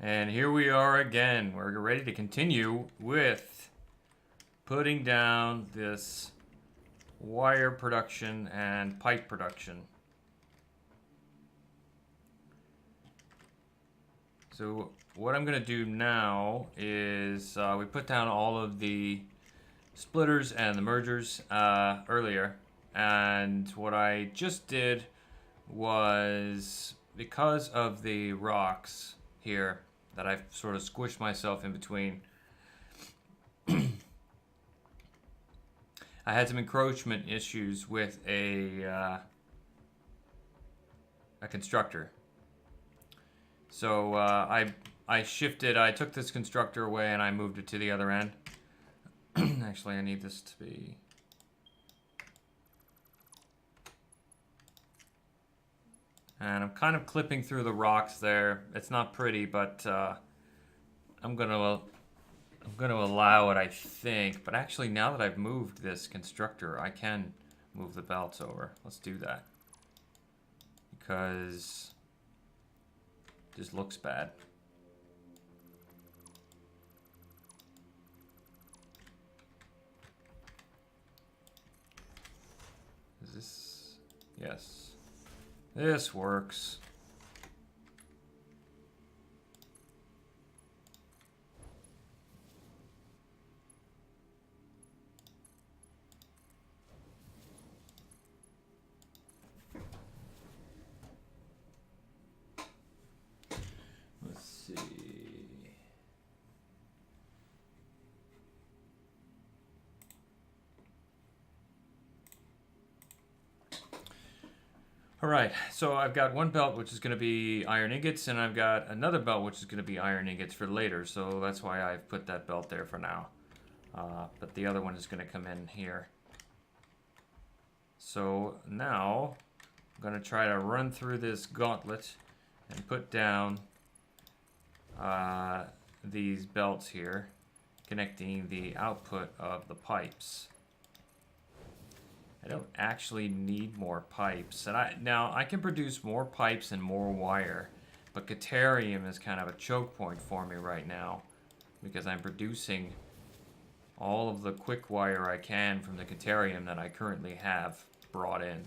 And here we are again. We're ready to continue with putting down this wire production and pipe production. So what I'm going to do now is we put down all of the splitters and the mergers earlier. And what I just did was, because of the rocks here that I've sort of squished myself in between, I had some encroachment issues with a constructor. So I took this constructor away and I moved it to the other end. Actually, I need this to be... And I'm kind of clipping through the rocks there. It's not pretty, but I'm gonna allow it, I think. But actually, now that I've moved this constructor, I can move the belts over. Let's do that. Because it just looks bad. Is this... Yes. This works. Let's see. Alright, so I've got one belt which is going to be iron ingots, and I've got another belt which is going to be iron ingots for later, so that's why I've put that belt there for now. But the other one is going to come in here. So now I'm going to try to run through this gauntlet and put down these belts here, connecting the output of the pipes. I don't actually need more pipes. And now I can produce more pipes and more wire, but Caterium is kind of a choke point for me right now because I'm producing all of the quick wire I can from the Caterium that I currently have brought in.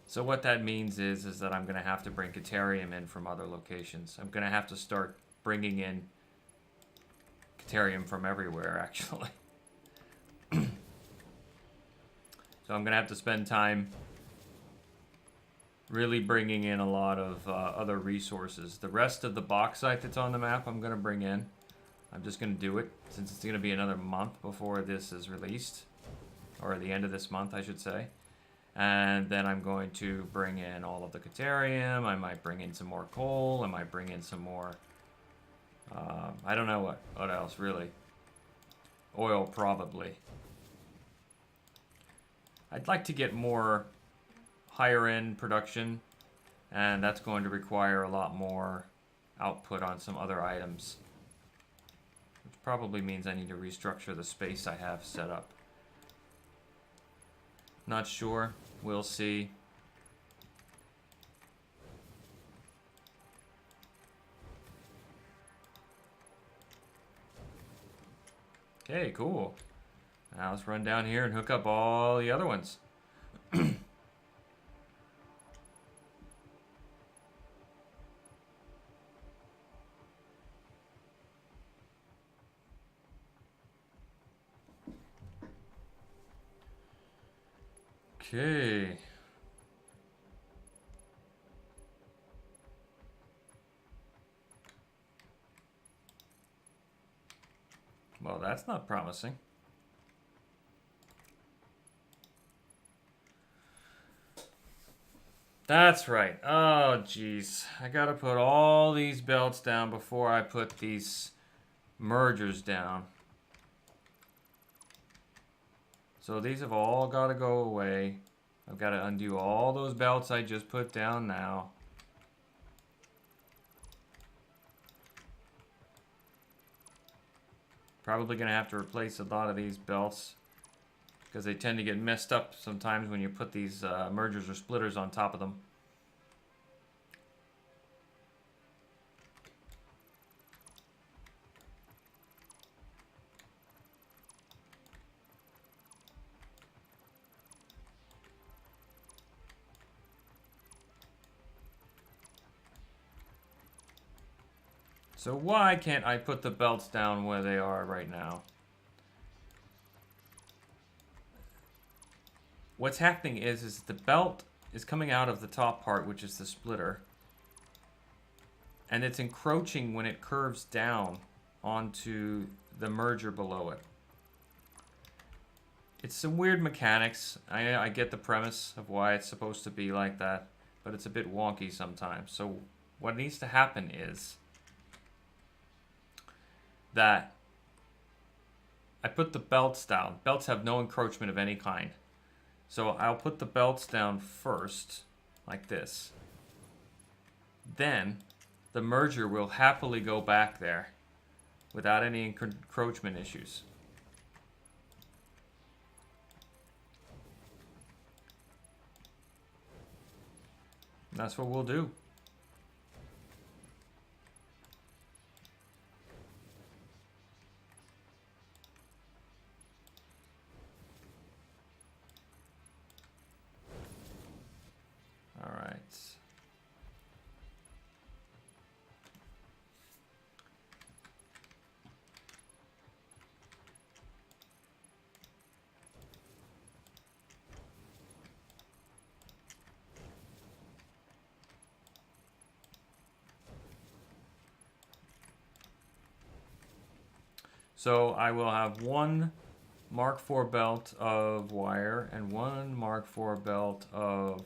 So what that means is that I'm going to have to bring Caterium in from other locations. I'm going to have to start bringing in Caterium from everywhere, actually. So I'm going to have to spend time really bringing in a lot of other resources. The rest of the bauxite that's on the map I'm going to bring in. I'm just going to do it since it's going to be another month before this is released. Or the end of this month, I should say. And then I'm going to bring in all of the Caterium. I might bring in some more coal. I might bring in some more... I don't know what else, really. Oil, probably. I'd like to get more higher-end production, and that's going to require a lot more output on some other items. Which probably means I need to restructure the space I have set up. Not sure. We'll see. Okay, cool. Now let's run down here and hook up all the other ones. Okay. Well, that's not promising. That's right. Oh, jeez. I gotta put all these belts down before I put these mergers down. So these have all got to go away. I've got to undo all those belts I just put down now. Probably going to have to replace a lot of these belts because they tend to get messed up sometimes when you put these mergers or splitters on top of them. So why can't I put the belts down where they are right now? What's happening is the belt is coming out of the top part, which is the splitter. And it's encroaching when it curves down onto the merger below it. It's some weird mechanics. I get the premise of why it's supposed to be like that, but it's a bit wonky sometimes. So what needs to happen is that I put the belts down. Belts have no encroachment of any kind. So I'll put the belts down first, like this. Then the merger will happily go back there without any encroachment issues. And that's what we'll do. All right. So I will have one Mark IV belt of wire and one Mark IV belt of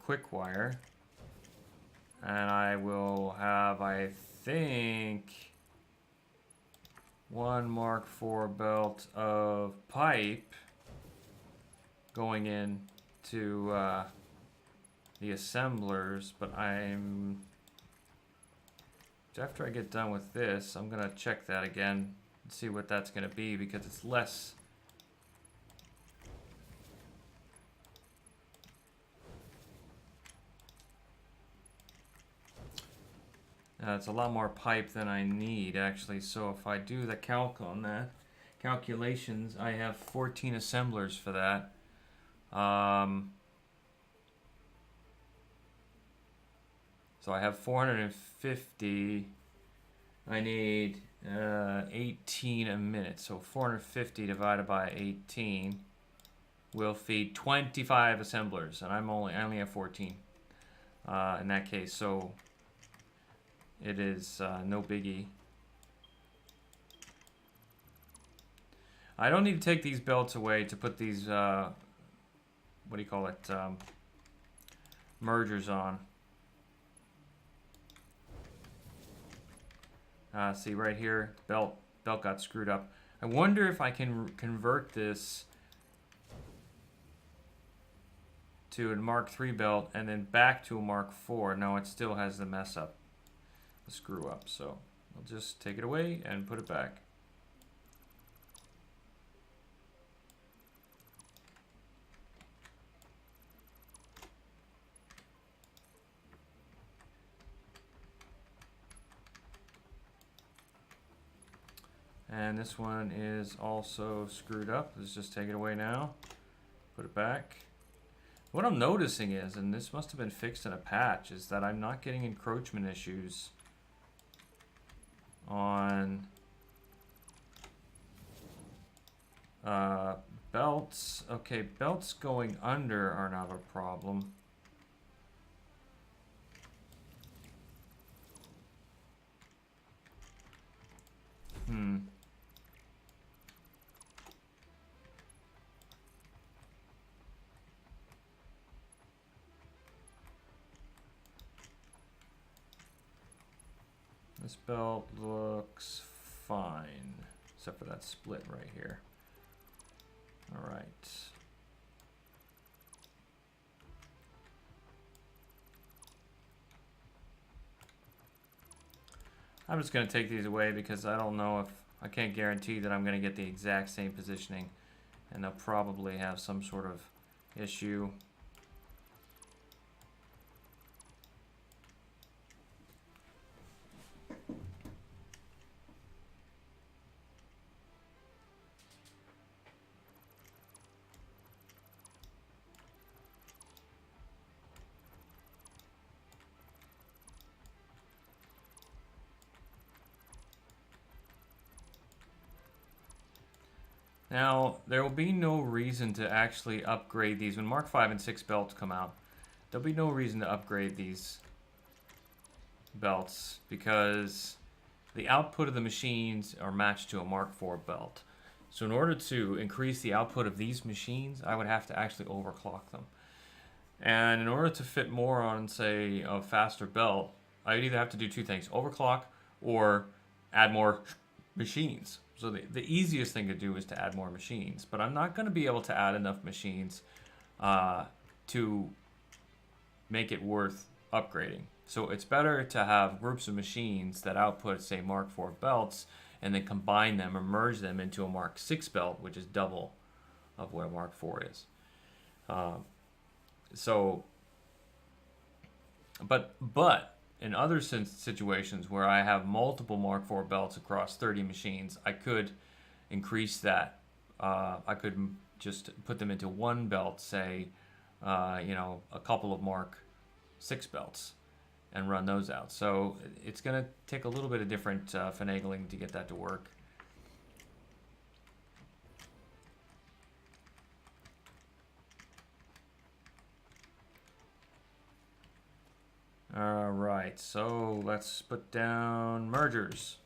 quick wire. And I will have, I think, one Mark IV belt of pipe going in to the assemblers, but after I get done with this, I'm gonna check that again and see what that's gonna be, because it's less. It's a lot more pipe than I need, actually. So if I do the calc on that, calculations, I have 14 assemblers for that. So I have 450. I need 18 a minute. So 450 divided by 18 will feed 25 assemblers, and I only have 14 in that case. So it is no biggie. I don't need to take these belts away to put these what do you call it, mergers on. See right here, belt got screwed up. I wonder if I can convert this to a Mark III belt and then back to a Mark IV. No, it still has the mess up, the screw up. So I'll just take it away and put it back. And this one is also screwed up. Let's just take it away now. Put it back. What I'm noticing is, and this must have been fixed in a patch, is that I'm not getting encroachment issues on belts. Okay, belts going under are not a problem. This belt looks fine, except for that split right here. All right. I'm just going to take these away because I don't know if, I can't guarantee that I'm going to get the exact same positioning, and they'll probably have some sort of issue. Now, there will be no reason to actually upgrade these. When Mark 5 and 6 belts come out, there'll be no reason to upgrade these belts because the output of the machines are matched to a Mark 4 belt. So in order to increase the output of these machines, I would have to actually overclock them. And in order to fit more on, say, a faster belt, I would either have to do two things: overclock or add more machines. So the easiest thing to do is to add more machines. But I'm not going to be able to add enough machines to make it worth upgrading. So it's better to have groups of machines that output, say, Mark 4 belts, and then combine them or merge them into a Mark 6 belt, which is double of what a Mark 4 is. But in other situations where I have multiple Mark 4 belts across 30 machines, I could increase that. I could just put them into one belt, say, a couple of Mark 6 belts, and run those out. So it's going to take a little bit of different finagling to get that to work. All right, so let's put down mergers.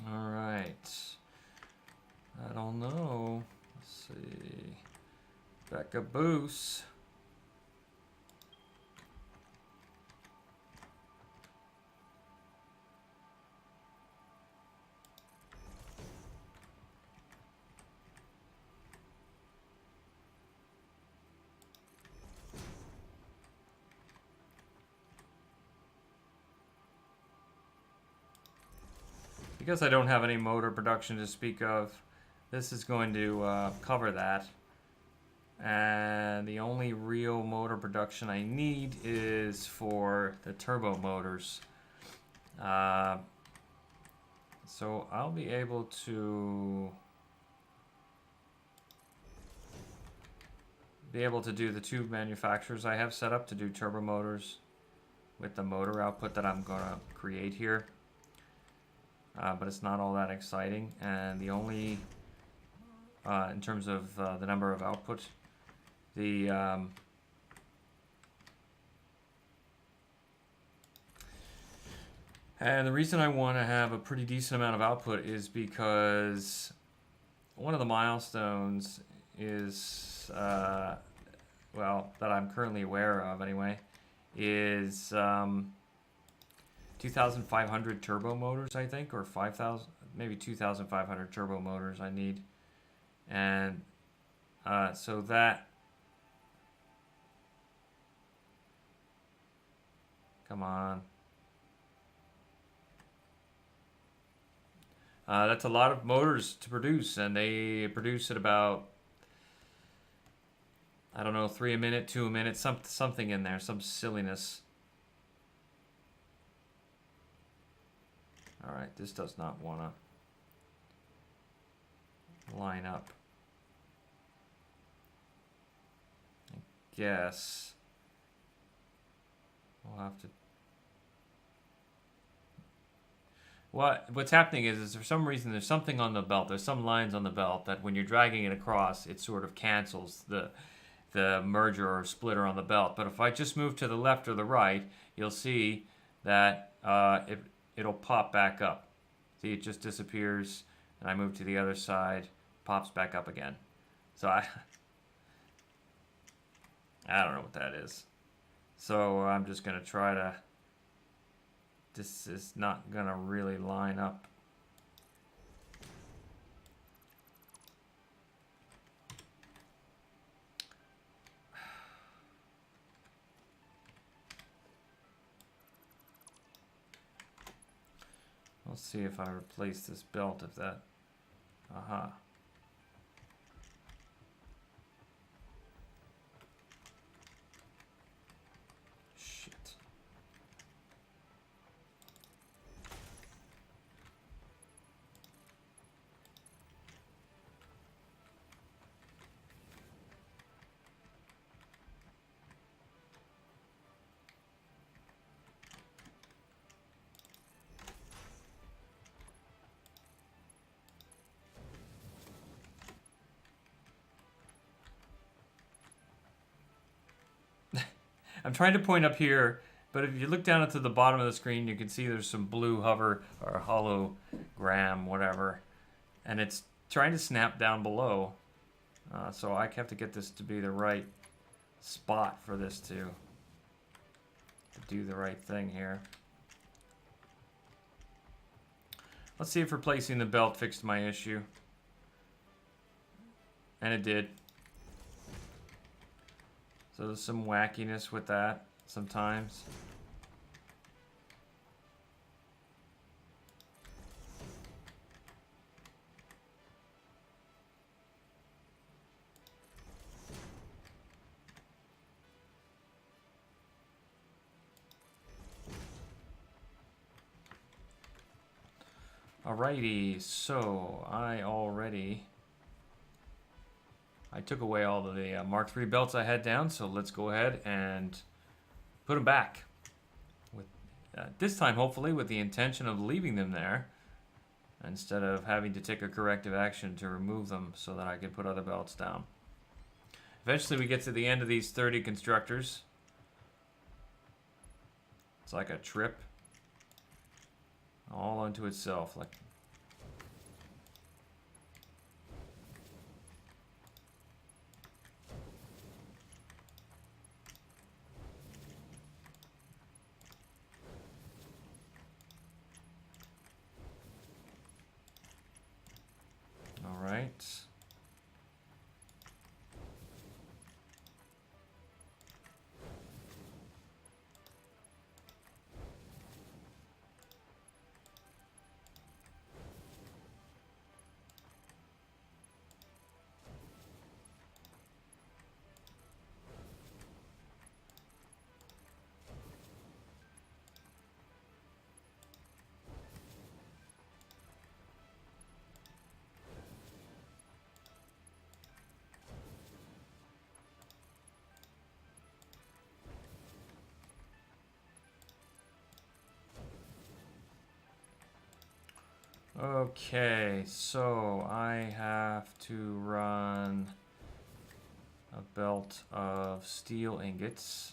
All right. I don't know. Let's see. Becca Boos. Because I don't have any motor production to speak of, this is going to cover that. And the only real motor production I need is for the turbo motors. So I'll be able to do the two manufacturers I have set up to do turbo motors with the motor output that I'm going to create here. But it's not all that exciting, and the only in terms of the number of output, and the reason I want to have a pretty decent amount of output is because one of the milestones is well, that I'm currently aware of anyway, is 2,500 turbo motors, I think, or 5,000, maybe 2,500 turbo motors I need. And so that, come on. That's a lot of motors to produce, and they produce at about, I don't know, 3 a minute, 2 a minute, something in there, some silliness. Alright, this does not want to line up. I guess we'll have to... What's happening is for some reason there's something on the belt. There's some lines on the belt that when you're dragging it across, it sort of cancels the merger or splitter on the belt. But if I just move to the left or the right, you'll see that it'll pop back up. See, it just disappears, and I move to the other side, pops back up again. So I don't know what that is. So I'm just going to try to... This is not going to really line up. Let's see if I replace this belt, if that... Aha. Shit. I'm trying to point up here, but if you look down to the bottom of the screen, you can see there's some blue hover or hologram, whatever, and it's trying to snap down below. So I have to get this to be the right spot for this to do the right thing here. Let's see if replacing the belt fixed my issue. And it did. So there's some wackiness with that sometimes. Alrighty, so I took away all of the Mark III belts I had down, so let's go ahead and put them back. With this time, hopefully, with the intention of leaving them there, instead of having to take a corrective action to remove them so that I can put other belts down. Eventually, we get to the end of these 30 constructors. It's like a trip all unto itself. Like, all right. Okay, so I have to run a belt of steel ingots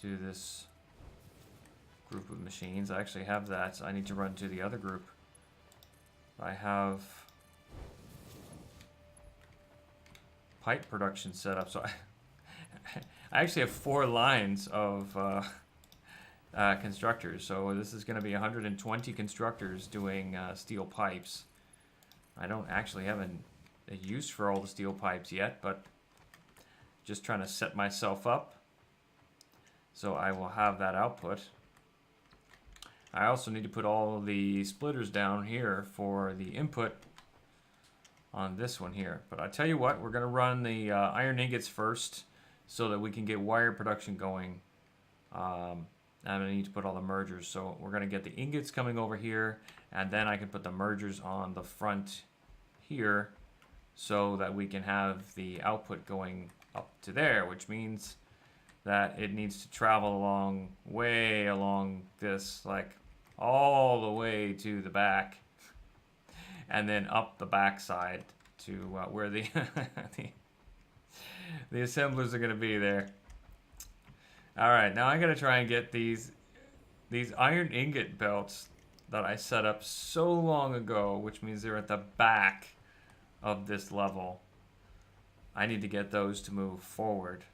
to this group of machines. I actually have that, so I need to run to the other group. I have pipe production set up, so I actually have 4 lines of constructors, so this is going to be 120 constructors doing steel pipes. I don't actually have a use for all the steel pipes yet, but just trying to set myself up so I will have that output. I also need to put all the splitters down here for the input on this one here. But I tell you what, we're going to run the iron ingots first so that we can get wire production going. I'm going to need to put all the mergers. So we're going to get the ingots coming over here, and then I can put the mergers on the front here so that we can have the output going up to there, which means that it needs to travel along, way along this, like all the way to the back, and then up the backside to where the, the assemblers are going to be there. All right, now I got to try and get these iron ingot belts that I set up so long ago, which means they're at the back of this level. I need to get those to move forward.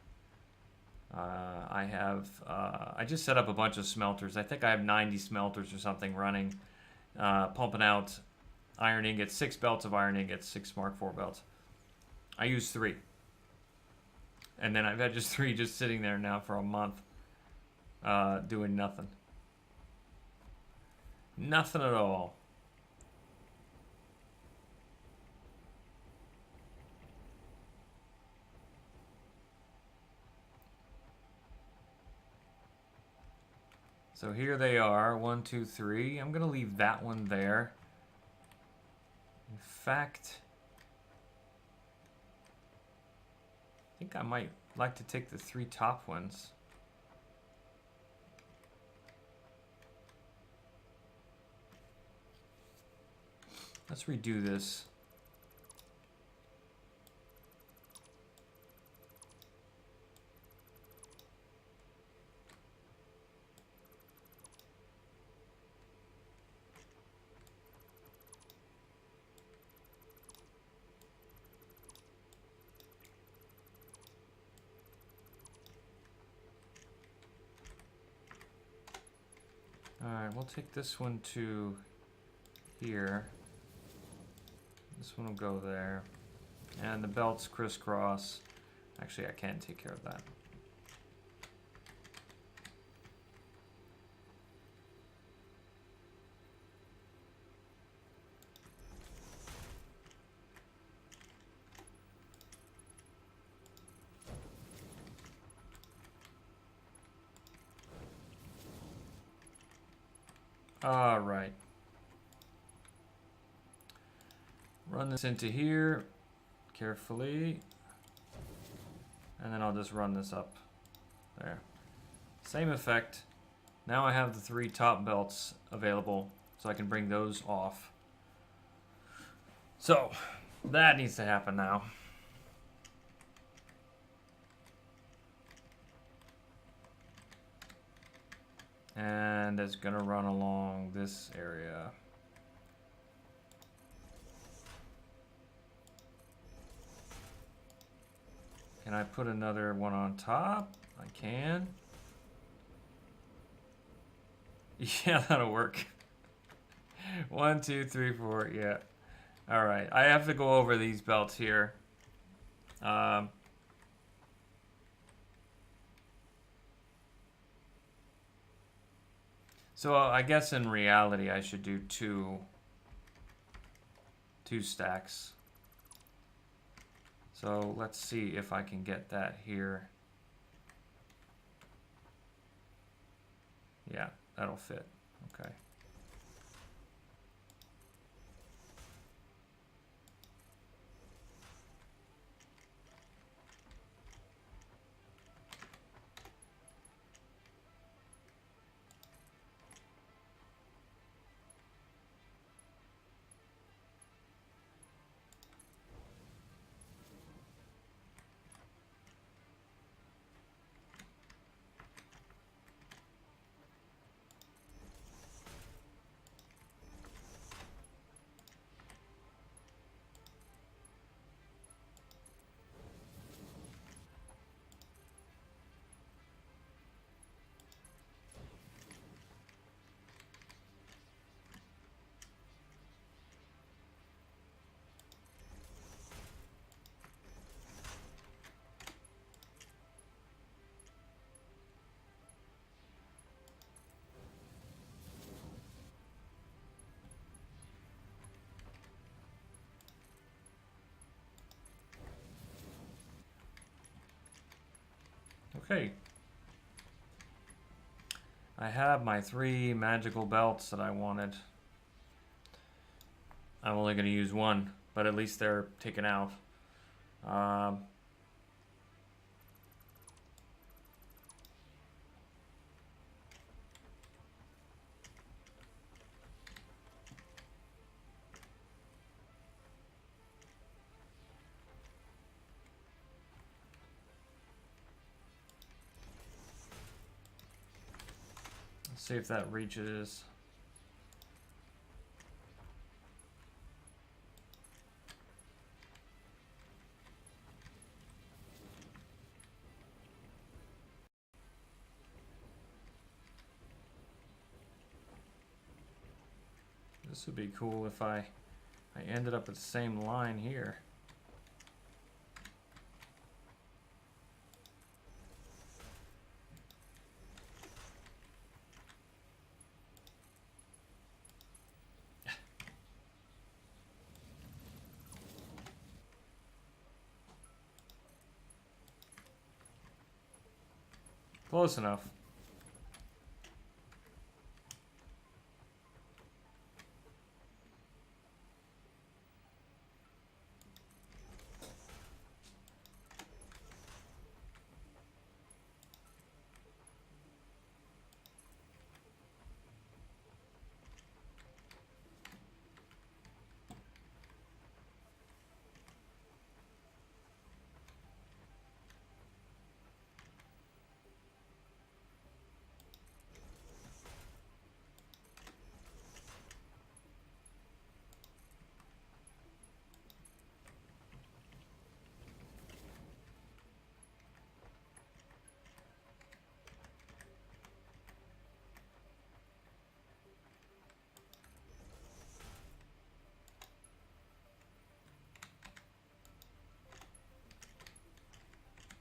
I just set up a bunch of smelters. I think I have 90 smelters or something running, pumping out iron ingots, 6 belts of iron ingots, 6 Mark IV belts. I use 3. And then I've had just 3 just sitting there now for a month, doing nothing. Nothing at all. So here they are, 1, 2, 3. I'm gonna leave that one there. In fact, I think I might like to take the 3 top ones. Let's redo this. Alright, we'll take this one to here. This one will go there. And the belts crisscross. Actually, I can take care of that. All right. Run this into here carefully. And then I'll just run this up there. Same effect. Now I have the 3 top belts available, so I can bring those off. So that needs to happen now. And it's gonna run along this area. Can I put another one on top? I can. Yeah, that'll work. 1, 2, 3, 4, yeah. All right, I have to go over these belts here. So I guess in reality I should do two stacks. So let's see if I can get that here. Yeah, that'll fit. Okay. Okay. I have my 3 magical belts that I wanted. I'm only going to use one, but at least they're taken out. Let's see if that reaches. This would be cool if I ended up at the same line here. Close enough.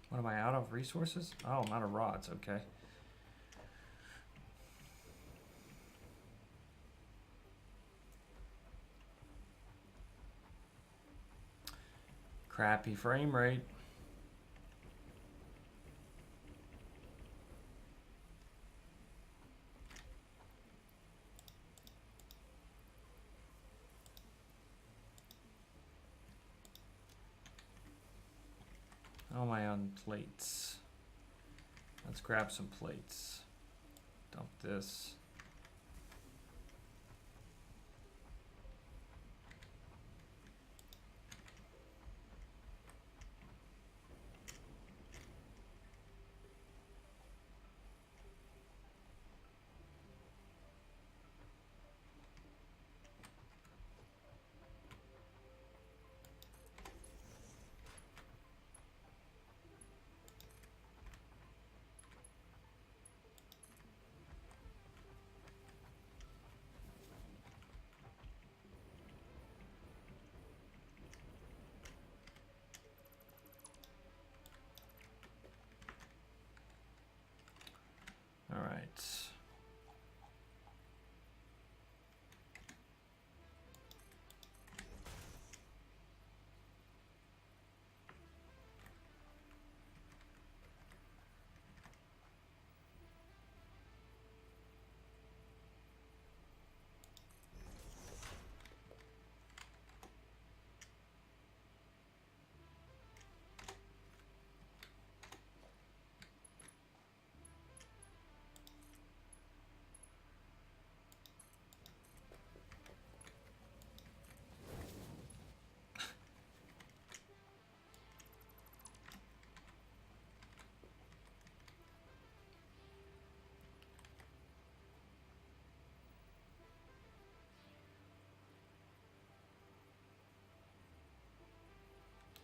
What am I out of resources? Oh, I'm out of rods, okay. Crappy frame rate. How am I on plates? Let's grab some plates. Dump this. All right.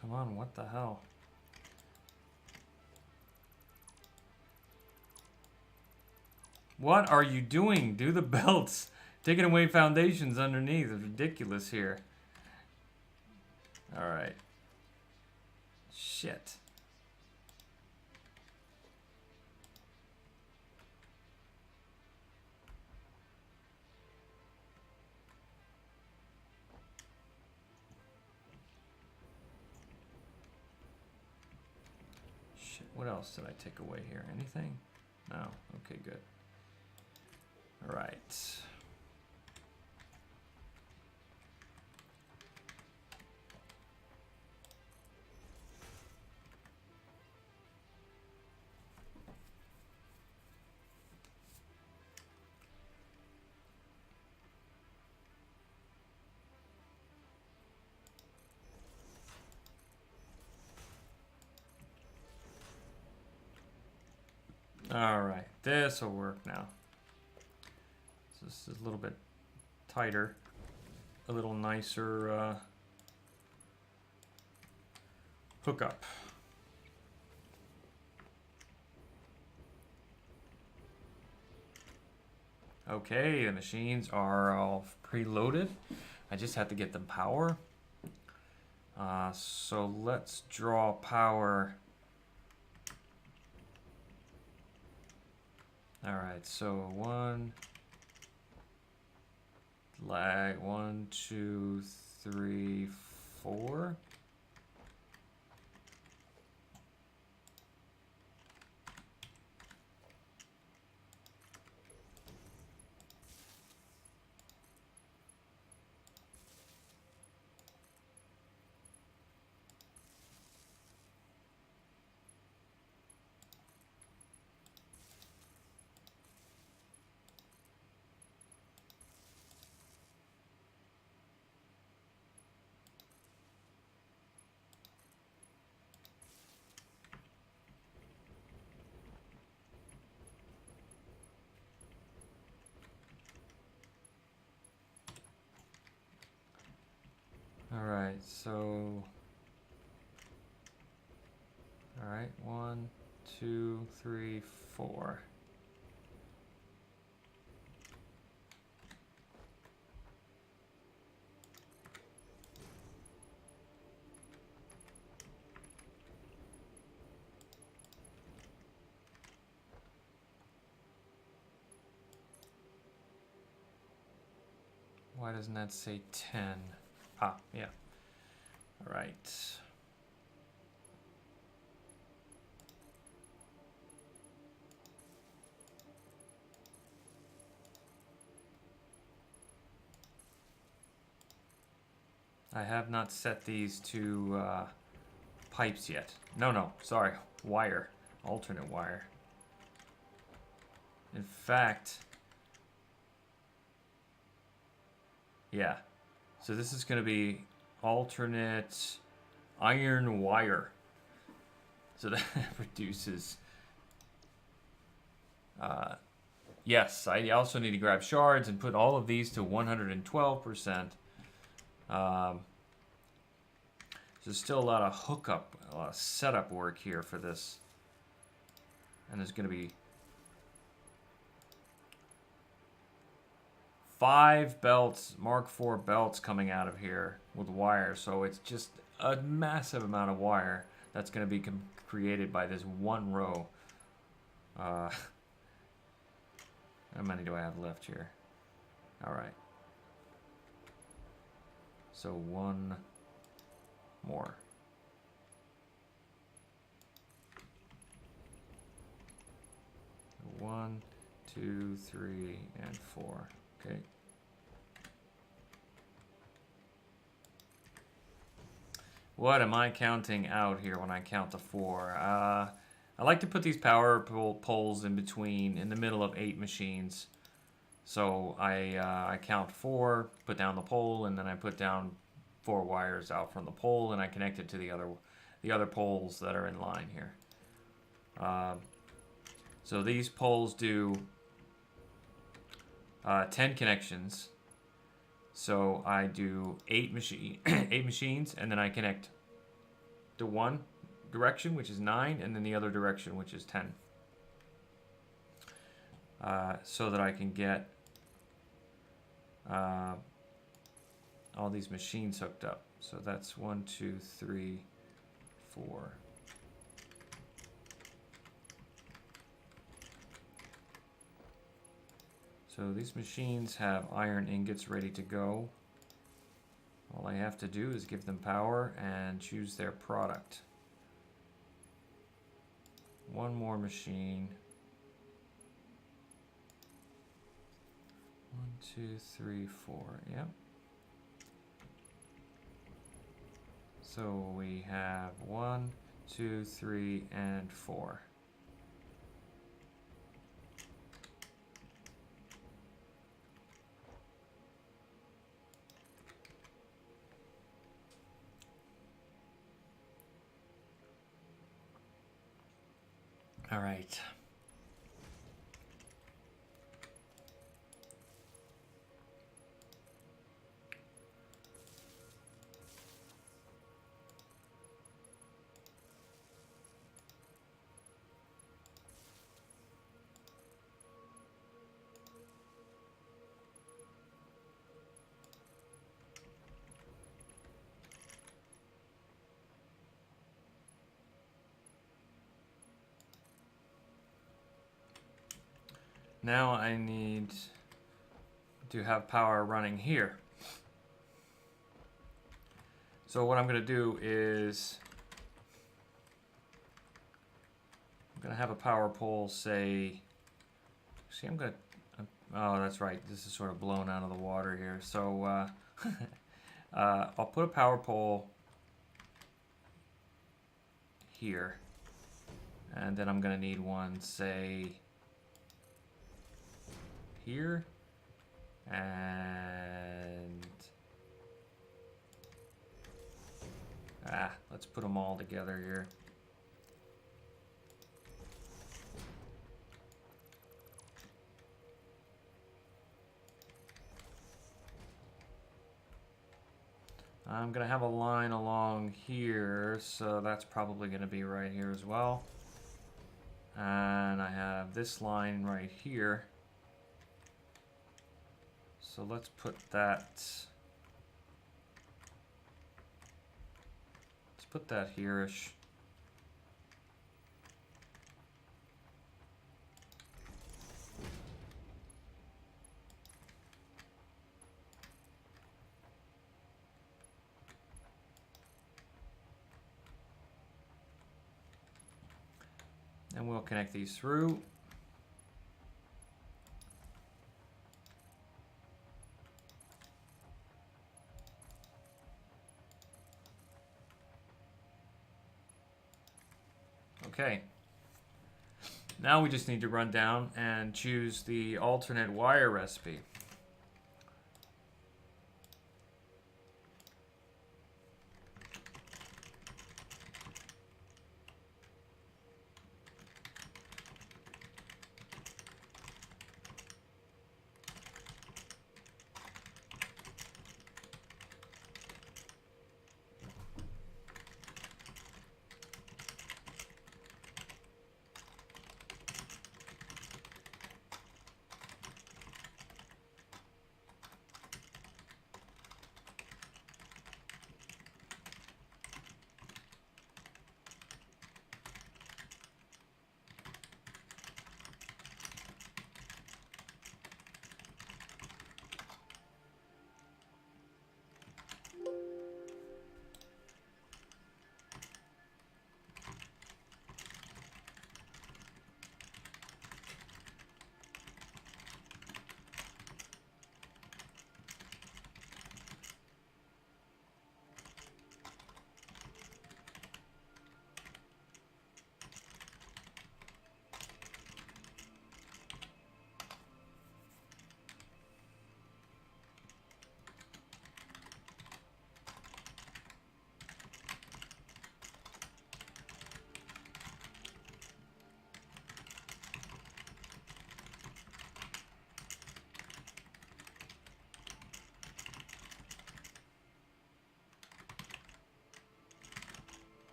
Come on, what the hell? What are you doing? Do the belts. Taking away foundations underneath is ridiculous here. All right. Shit. Shit. What else did I take away here? Anything? No. Okay, good. All right. All right, this will work now. So this is a little bit tighter, a little nicer hookup. Okay, the machines are all preloaded. I just have to get them power. So let's draw power. All right, so lag 1, 2, 3, 4. All right, so, all right, 1, 2, 3, 4. Why doesn't that say 10? Ah, yeah. All right. I have not set these to pipes yet. No, sorry, wire, alternate wire. In fact, yeah, so this is going to be alternate iron wire. So that reduces, yes, I also need to grab shards and put all of these to 112%. There's still a lot of hookup, a lot of setup work here for this. And there's going to be 5 belts, Mark IV belts coming out of here with wire. So it's just a massive amount of wire that's going to be created by this one row. How many do I have left here? All right. So one more. One, 2, 3, and 4. Okay. What am I counting out here when I count to 4? I like to put these power poles in between, in the middle of 8 machines. So I count 4, put down the pole, and then I put down 4 wires out from the pole, and I connect it to the other poles that are in line here. So these poles do 10 connections. So I do 8 machines, and then I connect to one direction, which is 9, and then the other direction, which is 10. So that I can get all these machines hooked up. So that's 1, 2, 3, 4. So these machines have iron ingots ready to go. All I have to do is give them power and choose their product. One more machine. 2, 3, 4. Yep. So we have 1, 2, 3, and 4. All right. Now I need to have power running here. So what I'm going to do is I'm going to have a power pole say, see, I'm going to, oh, that's right. This is sort of blown out of the water here. So I'll put a power pole here. And then I'm going to need one, say, here. And let's put them all together here. I'm going to have a line along here, so that's probably going to be right here as well. And I have this line right here. So let's put that, let's put that here-ish. And we'll connect these through. Okay. Now we just need to run down and choose the alternate wire recipe.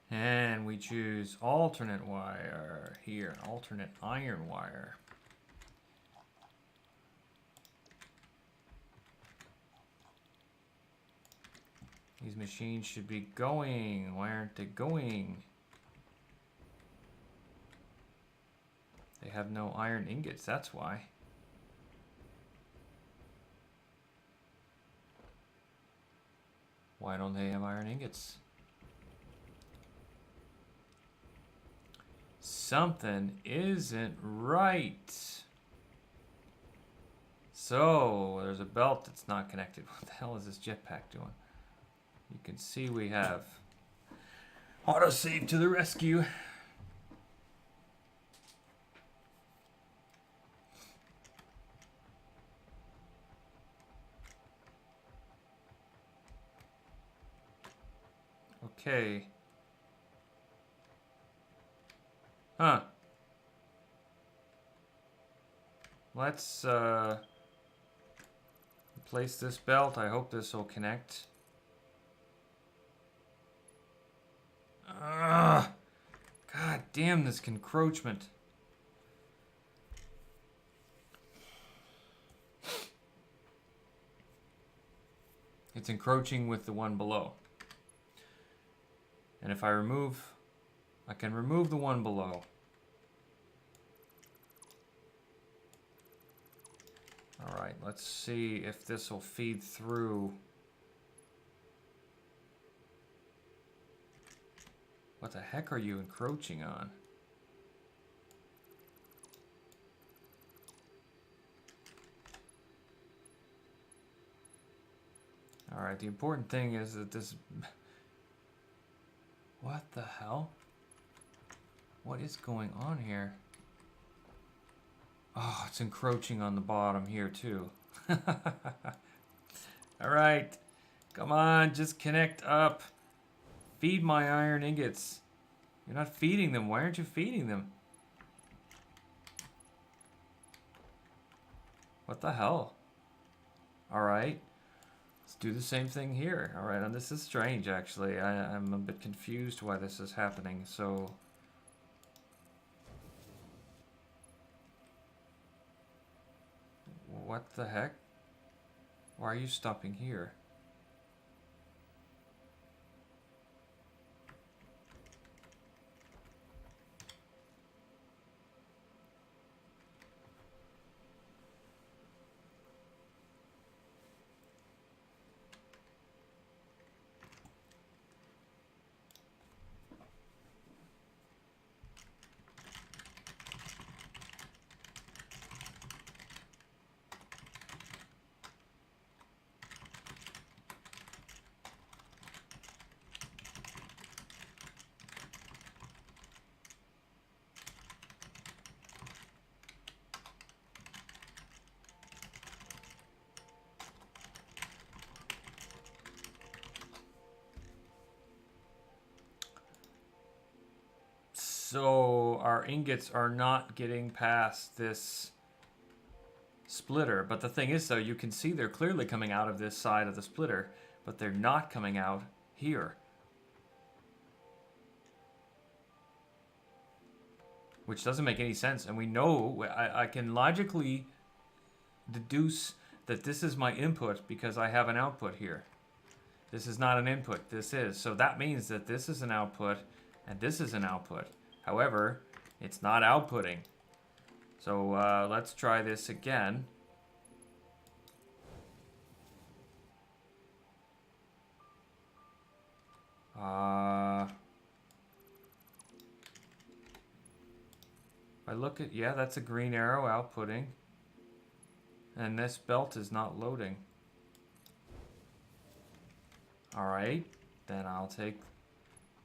And we choose alternate wire here, alternate iron wire. These machines should be going. Why aren't they going? have no iron ingots, that's why. Why don't they have iron ingots? Something isn't right. So, there's a belt that's not connected. What the hell is this jetpack doing? You can see we have autosave to the rescue. Okay. Huh. Let's place this belt. I hope this will connect. God damn this encroachment. It's encroaching with the one below. And if I can remove the one below. Alright, let's see if this will feed through. What the heck are you encroaching on? Alright, the important thing is that this... What the hell? What is going on here? Oh, it's encroaching on the bottom here too. Alright, come on, just connect up. Feed my iron ingots. You're not feeding them. Why aren't you feeding them? What the hell? Alright. Let's do the same thing here. Alright, and this is strange actually. I'm a bit confused why this is happening. So... What the heck? Why are you stopping here? So our ingots are not getting past this splitter. But the thing is though, you can see they're clearly coming out of this side of the splitter, but they're not coming out here. Which doesn't make any sense. And we know, I can logically deduce that this is my input because I have an output here. This is not an input, this is. So that means that this is an output and this is an output. However, it's not outputting. So let's try this again. If I look at, yeah, that's a green arrow outputting. And this belt is not loading. Alright, then I'll take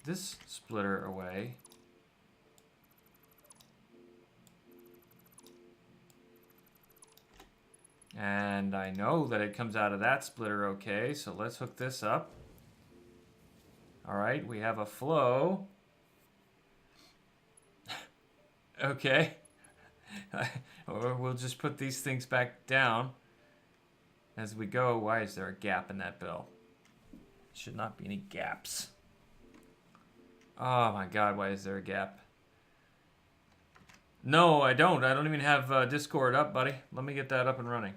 this splitter away. And I know that it comes out of that splitter okay, so let's hook this up. Alright, we have a flow. Okay. Or we'll just put these things back down as we go. Why is there a gap in that bell? Should not be any gaps. Oh my god, why is there a gap? No, I don't. I don't even have Discord up, buddy. Let me get that up and running.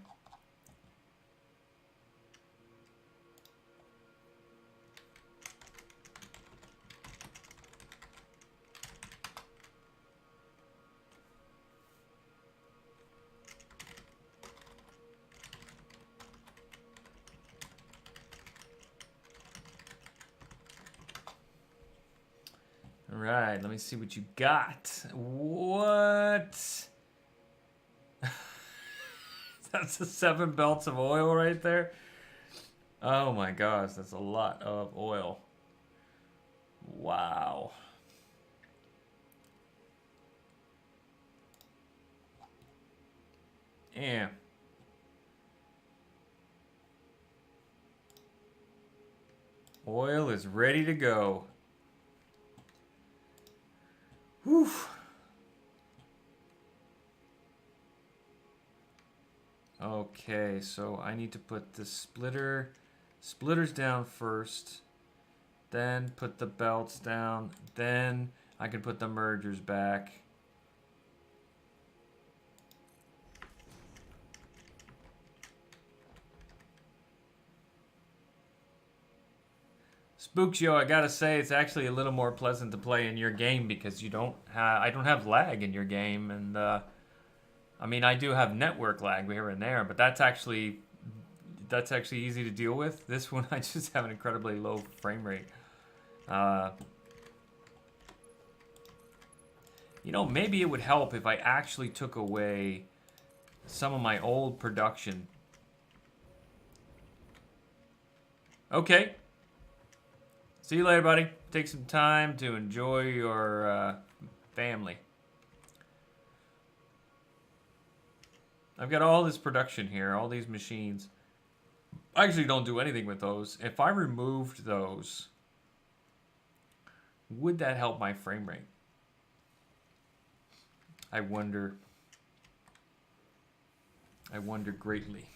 All right, let me see what you got. What? That's the 7 belts of oil right there. Oh my gosh, that's a lot of oil. Wow. Yeah. Oil is ready to go. Whew. Okay, so I need to put the splitters down first, then put the belts down, then I can put the mergers back. Spookio, I gotta say, it's actually a little more pleasant to play in your game because I don't have lag in your game, and I mean, I do have network lag here and there, but that's actually easy to deal with. This one, I just have an incredibly low frame rate. You know, maybe it would help if I actually took away some of my old production. Okay. See you later, buddy. Take some time to enjoy your family. I've got all this production here, all these machines. I actually don't do anything with those. If I removed those, would that help my frame rate? I wonder. I wonder greatly.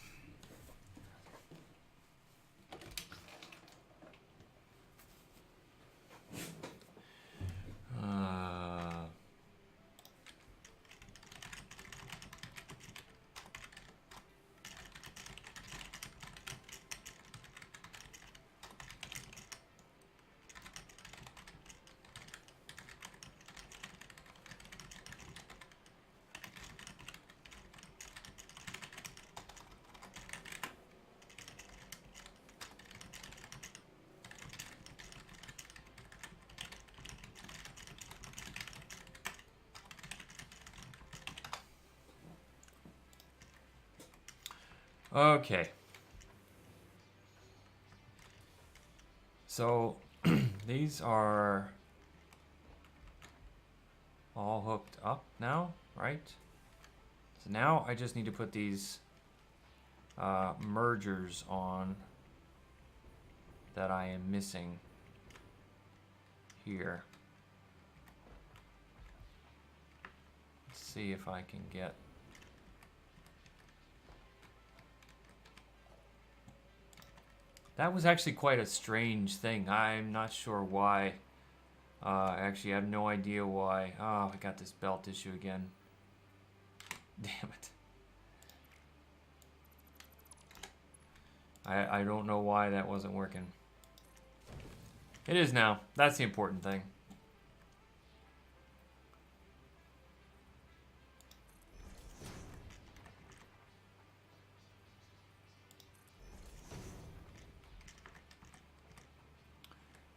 Okay. So these are all hooked up now, right? So now I just need to put these mergers on that I am missing here. Let's see if I can get... That was actually quite a strange thing. I'm not sure why. Actually, I have no idea why. Oh, I got this belt issue again. Damn it. I don't know why that wasn't working. It is now. That's the important thing.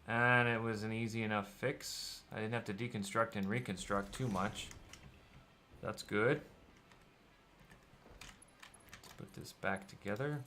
And it was an easy enough fix. I didn't have to deconstruct and reconstruct too much. That's good. Let's put this back together.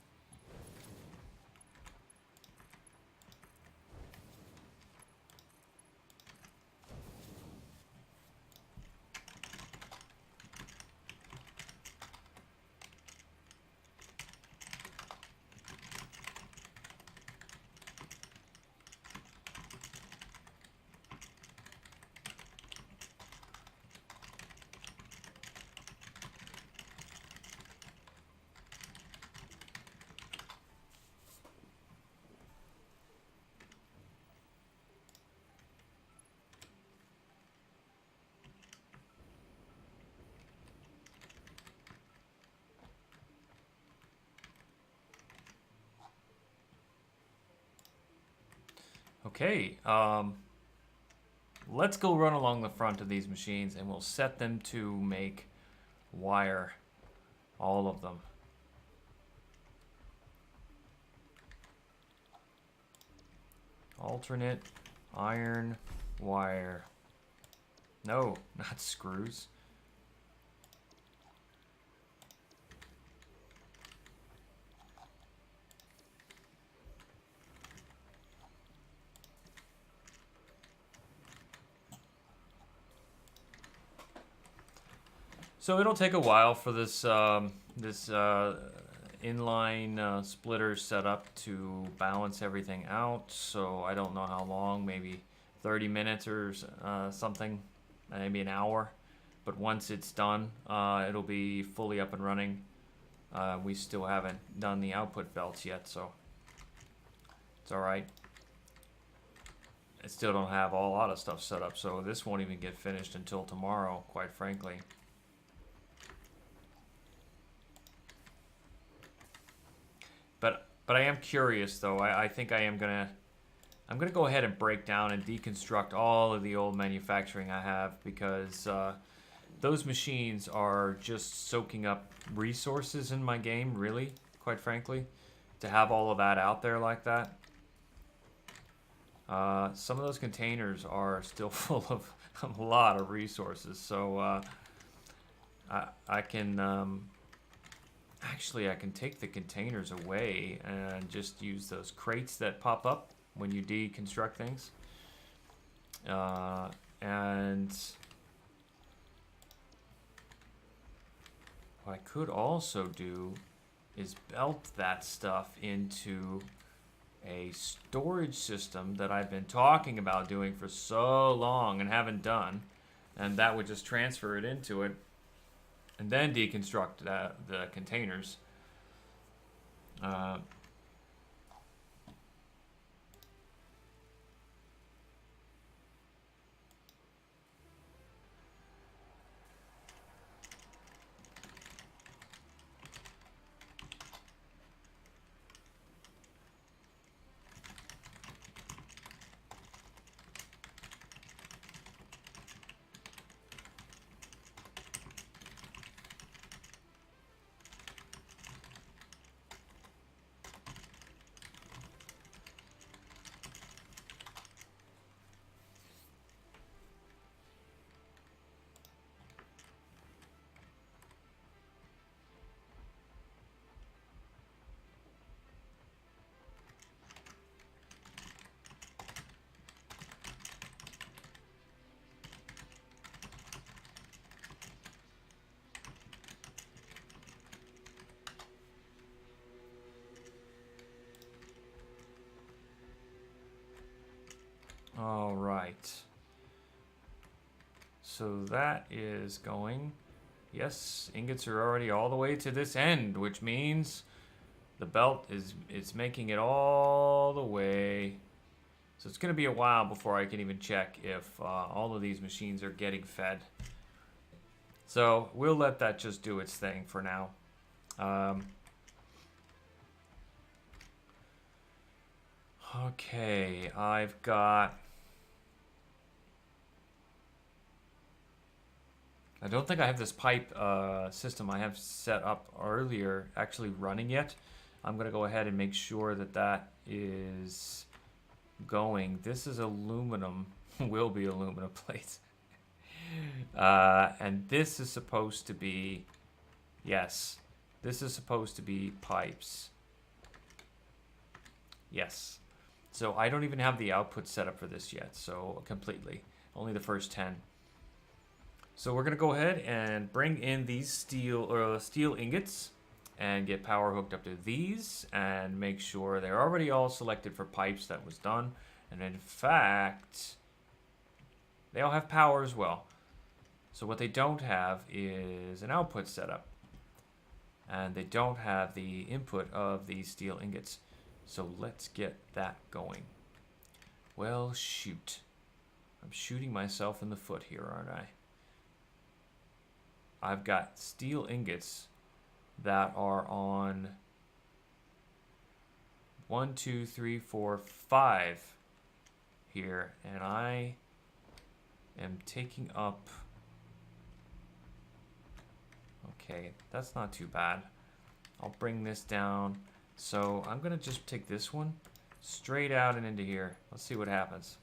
Okay, let's go run along the front of these machines and we'll set them to make wire, all of them. Alternate iron wire. No, not screws. So it'll take a while for this inline splitter setup to balance everything out. So I don't know how long, maybe 30 minutes or something, maybe an hour. But once it's done, it'll be fully up and running. We still haven't done the output belts yet, so it's all right. I still don't have a lot of stuff set up, so this won't even get finished until tomorrow, quite frankly. But I am curious, though. I think I'm gonna go ahead and break down and deconstruct all of the old manufacturing I have, because those machines are just soaking up resources in my game, really, quite frankly, to have all of that out there like that. Some of those containers are still full of a lot of resources, so I can actually I can take the containers away and just use those crates that pop up when you deconstruct things, and what I could also do is belt that stuff into a storage system that I've been talking about doing for so long and haven't done, and that would just transfer it into it and then deconstruct the containers. All right. So that is going. Yes, ingots are already all the way to this end, which means the belt is making it all the way. So it's going to be a while before I can even check if all of these machines are getting fed. So we'll let that just do its thing for now. Okay, I've got... I don't think I have this pipe system I have set up earlier actually running yet. I'm going to go ahead and make sure that that is going. This is aluminum, will be aluminum plates. And this is supposed to be, yes, this is supposed to be pipes. Yes. So I don't even have the output set up for this yet, so completely. Only the first 10. So we're going to go ahead and bring in these steel ingots and get power hooked up to these and make sure they're already all selected for pipes. That was done. And in fact, they all have power as well. So what they don't have is an output setup. And they don't have the input of these steel ingots. So let's get that going. Well, shoot. I'm shooting myself in the foot here, aren't I? I've got steel ingots that are on 1, 2, 3, 4, 5 here, and I am taking up... Okay, that's not too bad. I'll bring this down. So I'm gonna just take this one straight out and into here. Let's see what happens.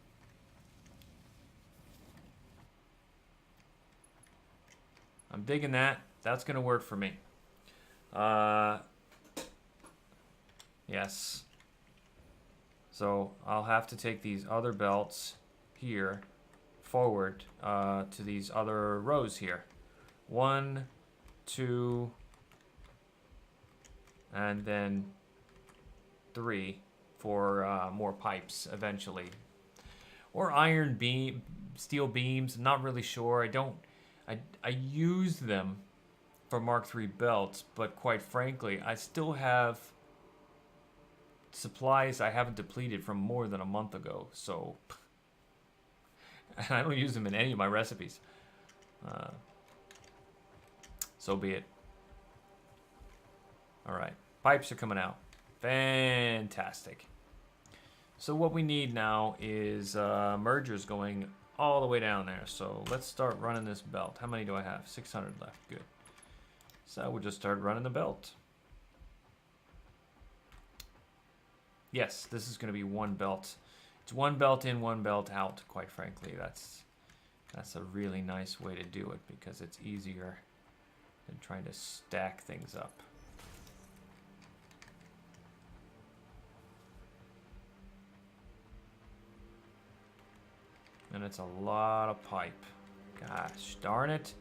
I'm digging that. That's going to work for me. Uh, yes. So I'll have to take these other belts here forward to these other rows here. 1, 2, and then 3 for more pipes eventually. Or iron beam, steel beams. I'm not really sure. I use them for Mark III belts, but quite frankly, I still have supplies I haven't depleted from more than a month ago. So I don't use them in any of my recipes. So be it. All right, pipes are coming out. Fantastic. So what we need now is mergers going all the way down there. So let's start running this belt. How many do I have? 600 left. Good. So we'll just start running the belt. Yes, this is going to be one belt. It's one belt in, one belt out, quite frankly. That's a really nice way to do it because it's easier than trying to stack things up. And it's a lot of pipe. Gosh darn it.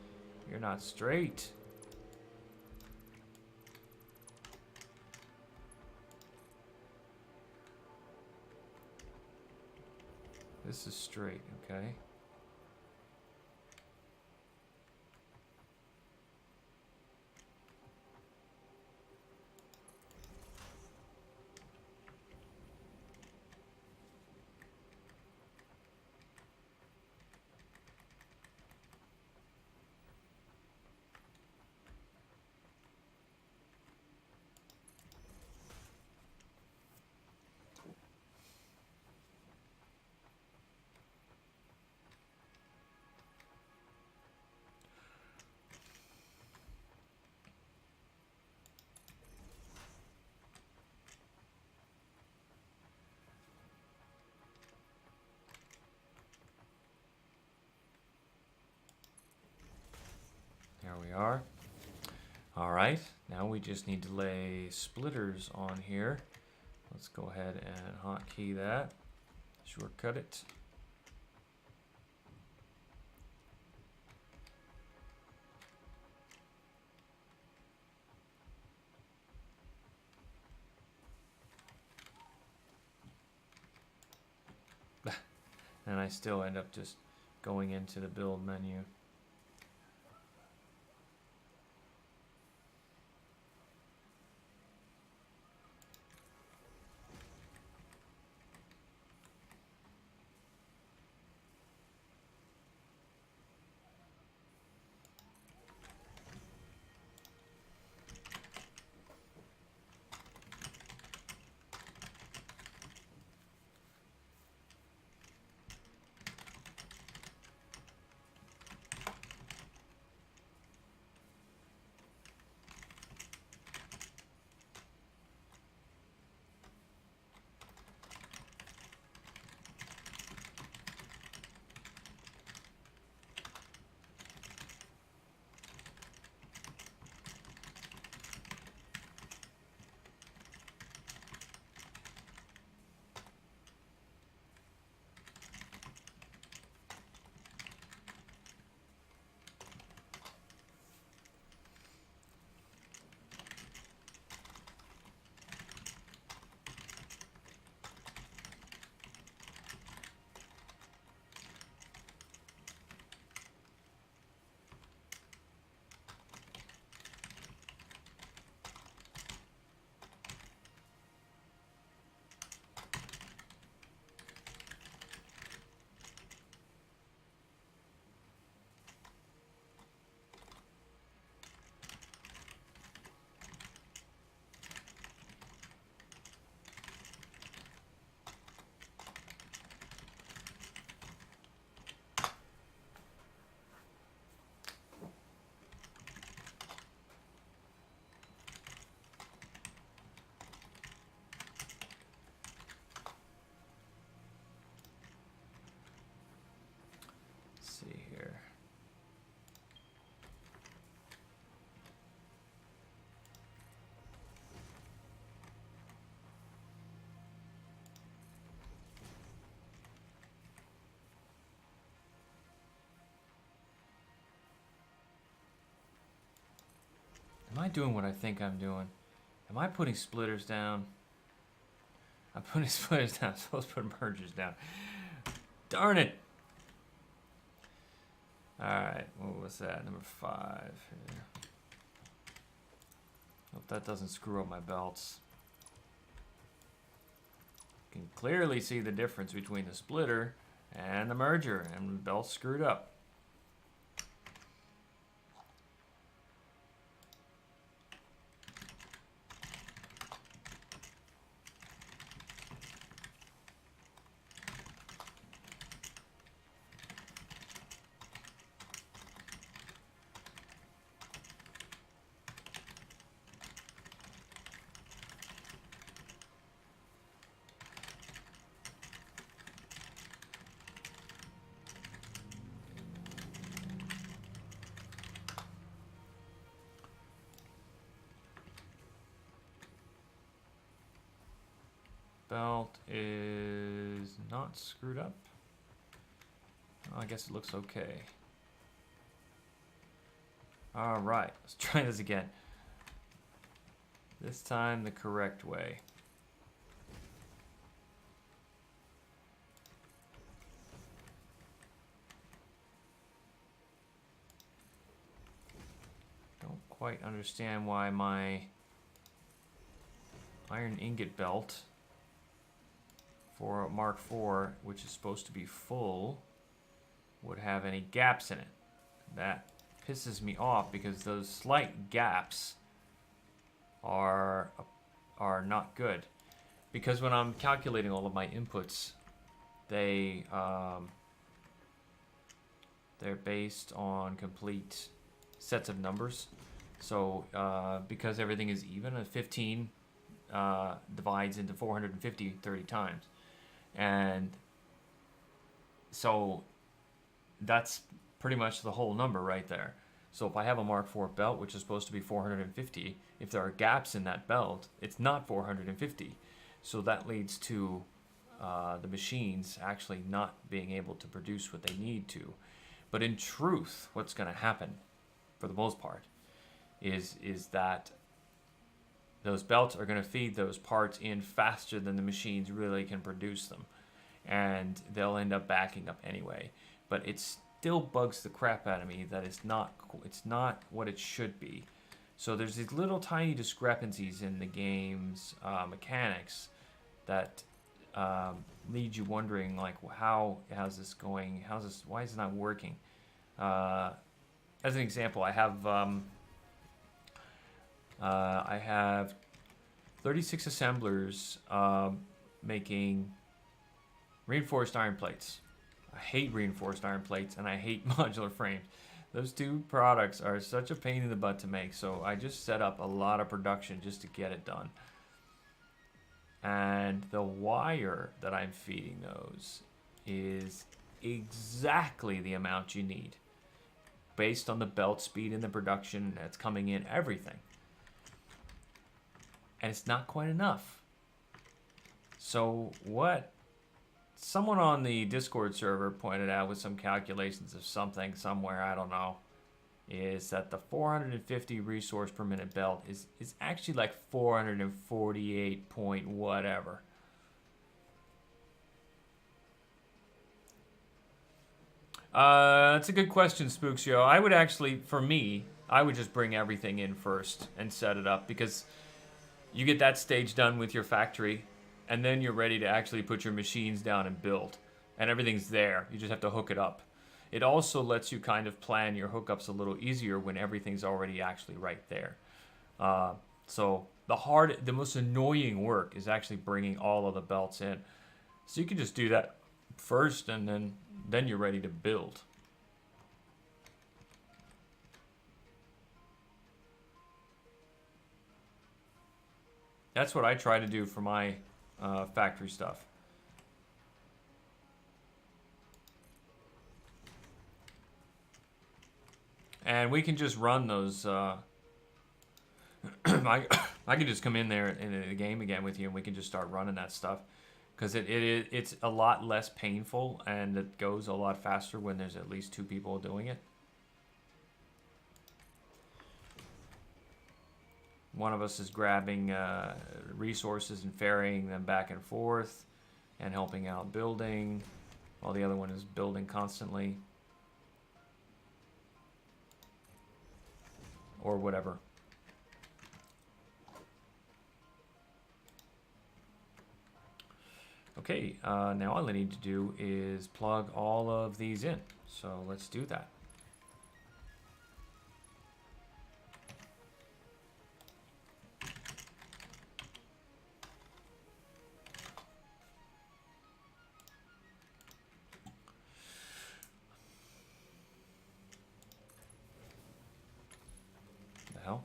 You're not straight. This is straight, okay? There we are. All right, now we just need to lay splitters on here. Let's go ahead and hotkey that. Shortcut it. And I still end up just going into the build menu. See here. doing what I think I'm doing? Am I putting splitters down? I'm putting splitters down. I'm supposed to put mergers down. Darn it! Alright, what was that? Number 5 here. Hope that doesn't screw up my belts. You can clearly see the difference between the splitter and the merger, and the belt's screwed up. Belt is not screwed up. Oh, I guess it looks okay. All right, let's try this again. This time the correct way. Don't quite understand why my iron ingot belt for Mark IV, which is supposed to be full, would have any gaps in it. That pisses me off because those slight gaps are not good. Because when I'm calculating all of my inputs, they're based on complete sets of numbers. So because everything is even, a 15 divides into 450 30 times. And so that's pretty much the whole number right there. So if I have a Mark IV belt, which is supposed to be 450, if there are gaps in that belt, it's not 450. So that leads to the machines actually not being able to produce what they need to. But in truth, what's going to happen, for the most part, is that those belts are going to feed those parts in faster than the machines really can produce them. And they'll end up backing up anyway. But it still bugs the crap out of me that it's not what it should be. So there's these little tiny discrepancies in the game's mechanics that lead you wondering, like, how's this going? Why is it not working? As an example, I have 36 assemblers making reinforced iron plates. I hate reinforced iron plates and I hate modular frames. Those two products are such a pain in the butt to make, so I just set up a lot of production just to get it done. And the wire that I'm feeding those is exactly the amount you need based on the belt speed and the production that's coming in, everything. And it's not quite enough. So what someone on the Discord server pointed out with some calculations of something somewhere, I don't know, is that the 450 resource per minute belt is actually like 448 point whatever. That's a good question, Spookshio. I would actually, for me, I would just bring everything in first and set it up, because you get that stage done with your factory, and then you're ready to actually put your machines down and build. And everything's there. You just have to hook it up. It also lets you kind of plan your hookups a little easier when everything's already actually right there. So the most annoying work is actually bringing all of the belts in. So you can just do that first, and then you're ready to build. That's what I try to do for my factory stuff. And we can just run those. I can just come in there in the game again with you, and we can just start running that stuff, because it's a lot less painful and it goes a lot faster when there's at least 2 people doing it. One of us is grabbing resources and ferrying them back and forth and helping out building, while the other one is building constantly. Or whatever. Okay, now all I need to do is plug all of these in. So let's do that. The hell?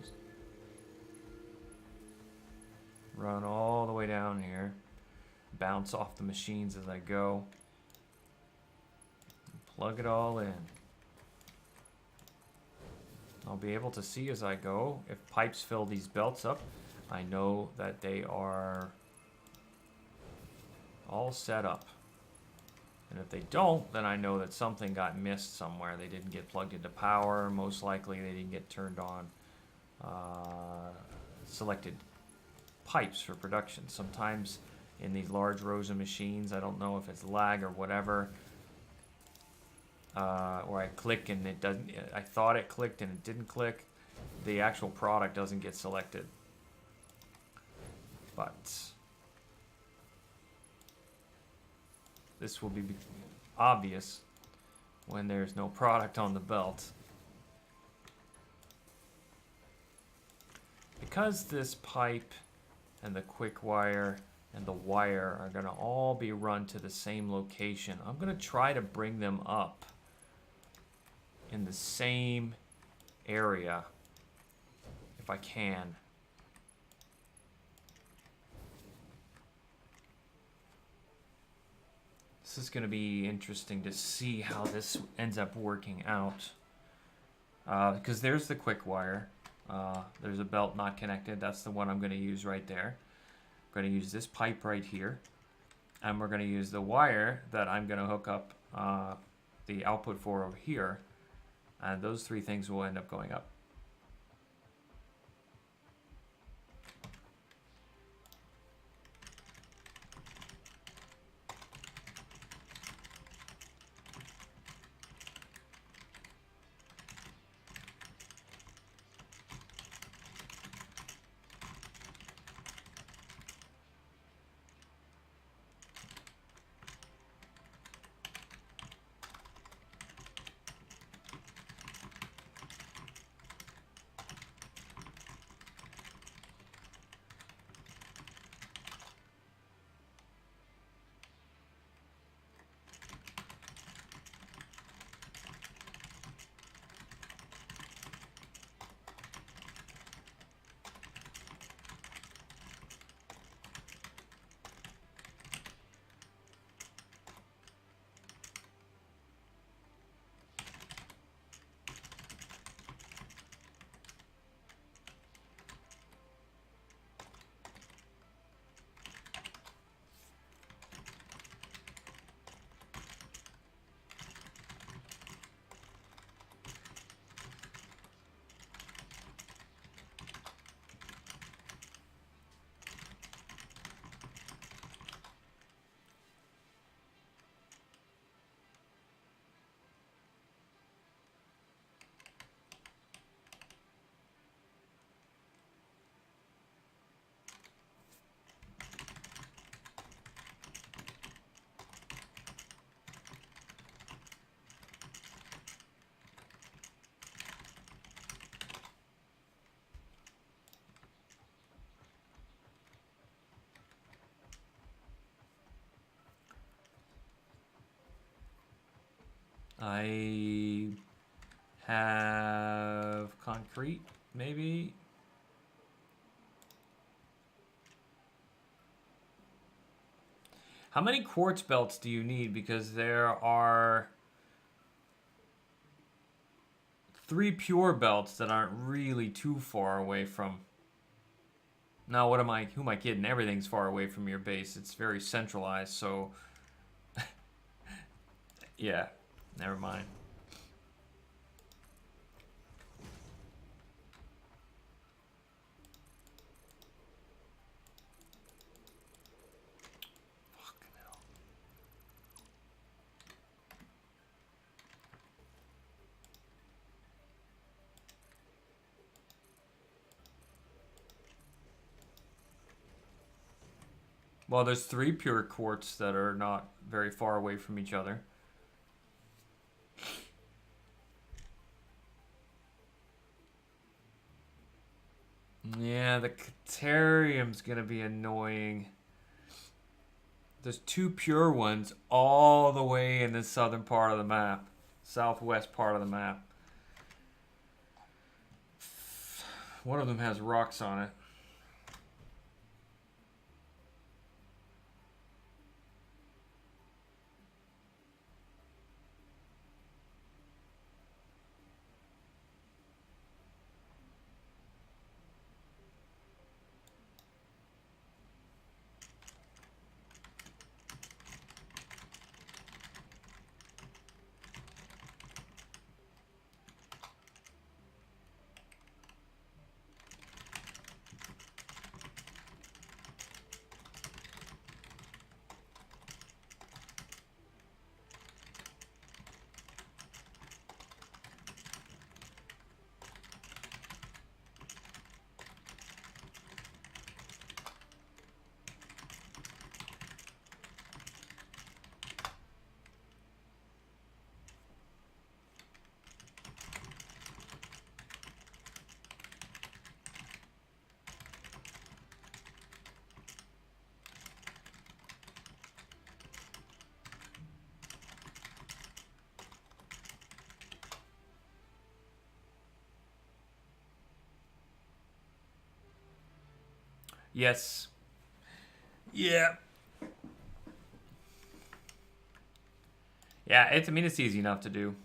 Just run all the way down here. Bounce off the machines as I go. Plug it all in. I'll be able to see as I go. If pipes fill these belts up, I know that they are all set up. And if they don't, then I know that something got missed somewhere. They didn't get plugged into power. Most likely they didn't get turned on selected pipes for production. Sometimes in these large rows of machines, I don't know if it's lag or whatever, or I click and it doesn't, I thought it clicked and it didn't click. The actual product doesn't get selected. But this will be obvious when there's no product on the belt. Because this pipe and the quick wire and the wire are going to all be run to the same location, I'm going to try to bring them up in the same area if I can. This is going to be interesting to see how this ends up working out. Because there's the quick wire. There's a belt not connected. That's the one I'm going to use right there. I'm going to use this pipe right here. And we're going to use the wire that I'm going to hook up the output for over here. And those three things will end up going up. I have concrete, maybe. How many quartz belts do you need? Because there are 3 pure belts that aren't really too far away from. Now, who am I kidding? Everything's far away from your base. It's very centralized, so Yeah, never mind. Fucking hell. Well, there's 3 pure quartz that are not very far away from each other. Yeah, the Caterium's gonna be annoying. There's 2 pure ones all the way in the southern part of the map. Southwest part of the map. One of them has rocks on it. Yes. Yeah. Yeah, I mean, it's easy enough to do.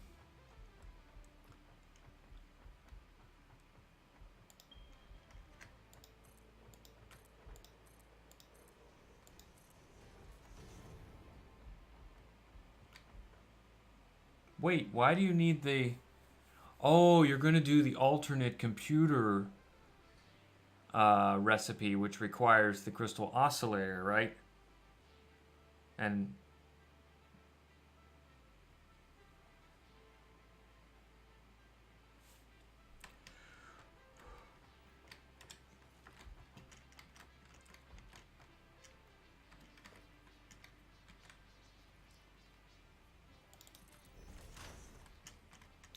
Wait, why do you need the... Oh, you're going to do the alternate computer recipe, which requires the crystal oscillator, right? And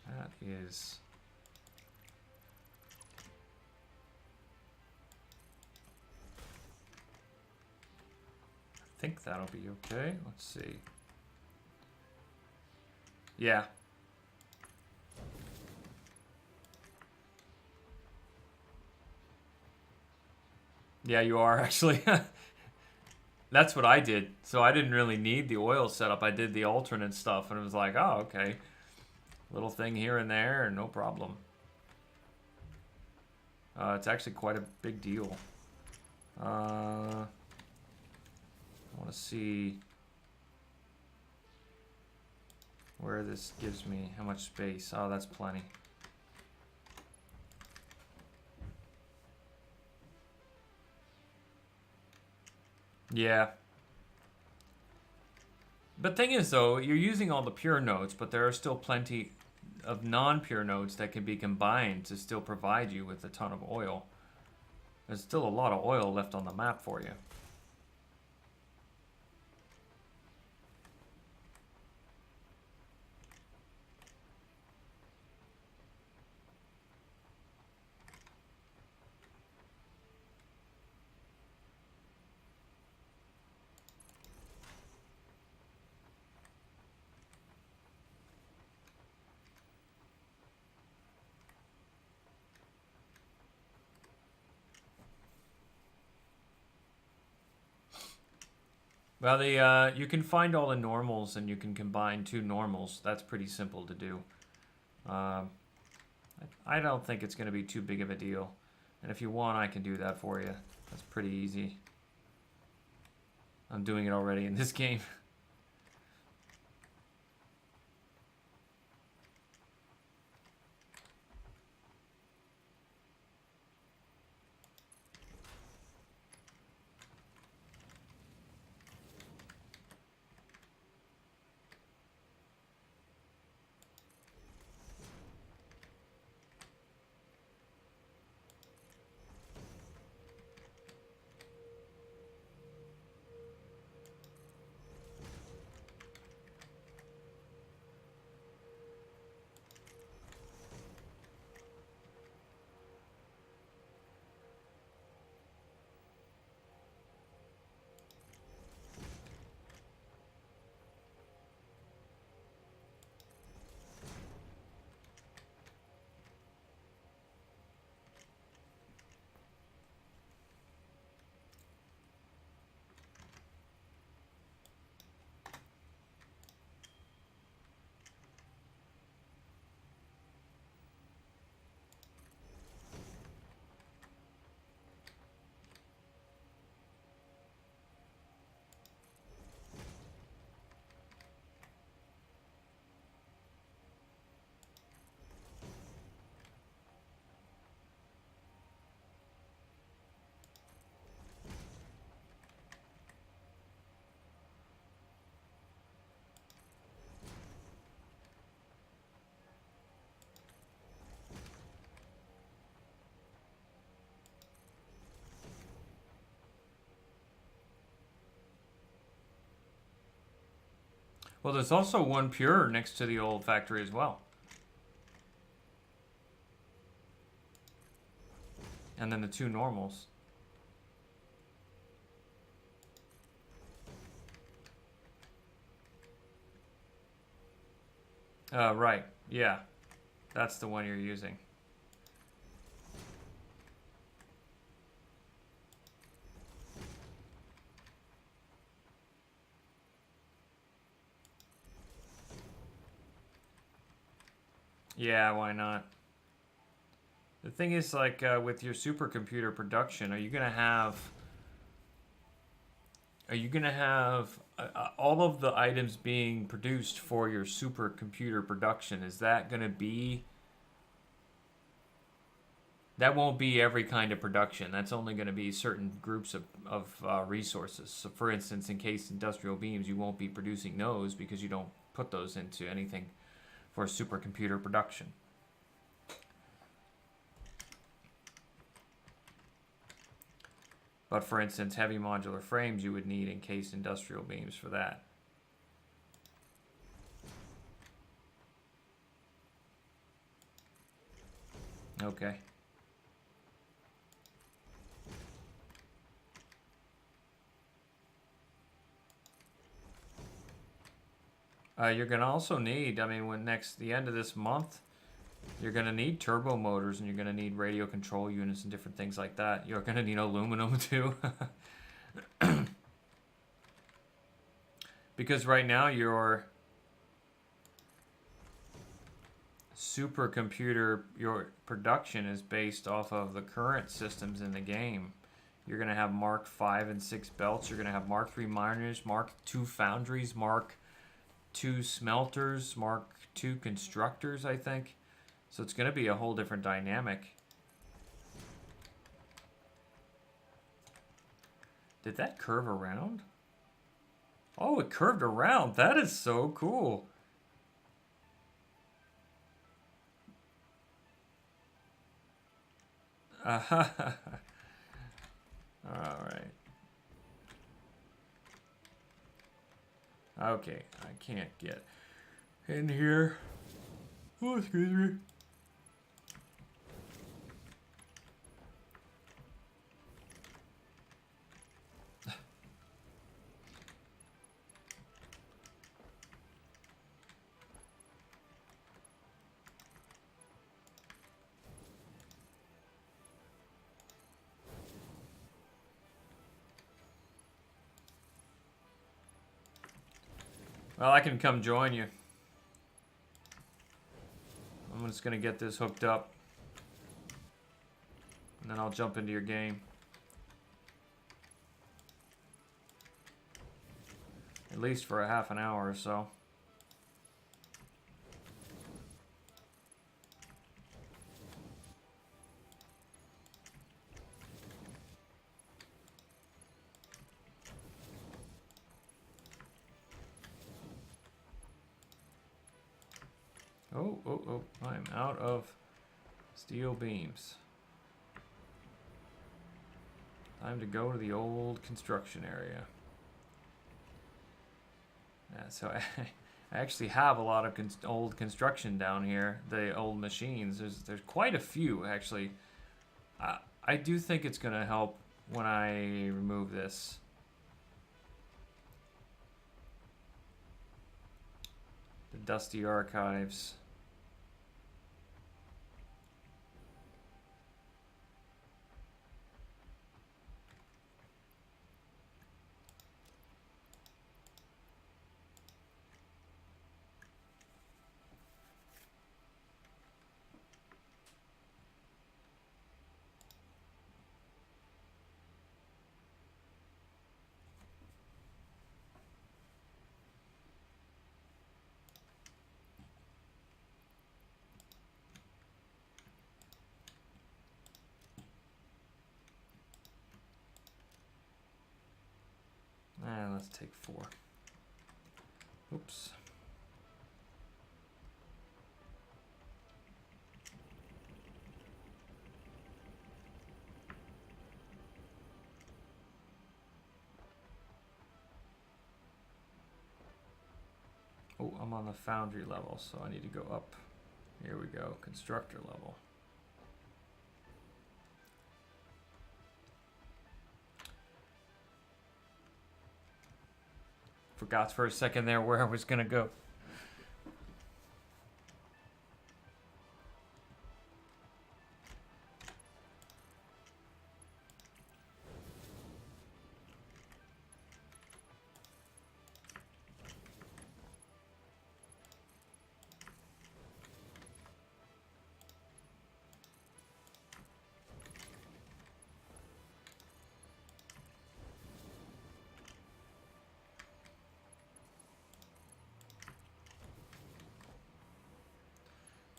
that is... I think that'll be okay. Let's see. Yeah. Yeah, you are actually. That's what I did. So I didn't really need the oil setup. I did the alternate stuff, and it was like, oh, okay. Little thing here and there, no problem. It's actually quite a big deal. I want to see where this gives me, how much space. Oh, that's plenty. Yeah. But thing is, though, you're using all the pure nodes, but there are still plenty of non-pure nodes that can be combined to still provide you with a ton of oil. There's still a lot of oil left on the map for you. Well, you can find all the normals and you can combine 2 normals. That's pretty simple to do. I don't think it's going to be too big of a deal. And if you want, I can do that for you. That's pretty easy. I'm doing it already in this game. Well, there's also one pure next to the old factory as well. And then the two normals. Right. Yeah. That's the one you're using. Yeah, why not? The thing is, like, with your supercomputer production, are you gonna have... Are you gonna have all of the items being produced for your supercomputer production? Is that gonna be... That won't be every kind of production. That's only going to be certain groups of resources. So, for instance, in case industrial beams, you won't be producing those because you don't put those into anything for supercomputer production. But for instance, heavy modular frames, you would need encased industrial beams for that. Okay. You're going to also need, I mean, when the end of this month, you're going to need turbo motors and you're going to need radio control units and different things like that. You're going to need aluminum too. Because right now your supercomputer, your production is based off of the current systems in the game. You're going to have Mark 5 and 6 belts. You're going to have Mark 3 miners, Mark 2 foundries, Mark 2 smelters, Mark 2 constructors, I think. So it's going to be a whole different dynamic. Did that curve around? Oh, it curved around. That is so cool. All right. Okay, I can't get in here. Oh, excuse me. Well, I can come join you. I'm just gonna get this hooked up. And then I'll jump into your game. At least for a half an hour or so. Oh, I'm out of steel beams. Time to go to the old construction area. Yeah, so I actually have a lot of old construction down here. The old machines. There's quite a few actually. I do think it's gonna help when I remove this. The dusty archives. Let's take 4. Oops. Oh, I'm on the foundry level, so I need to go up. Here we go, constructor level. Forgot for a second there where I was gonna go.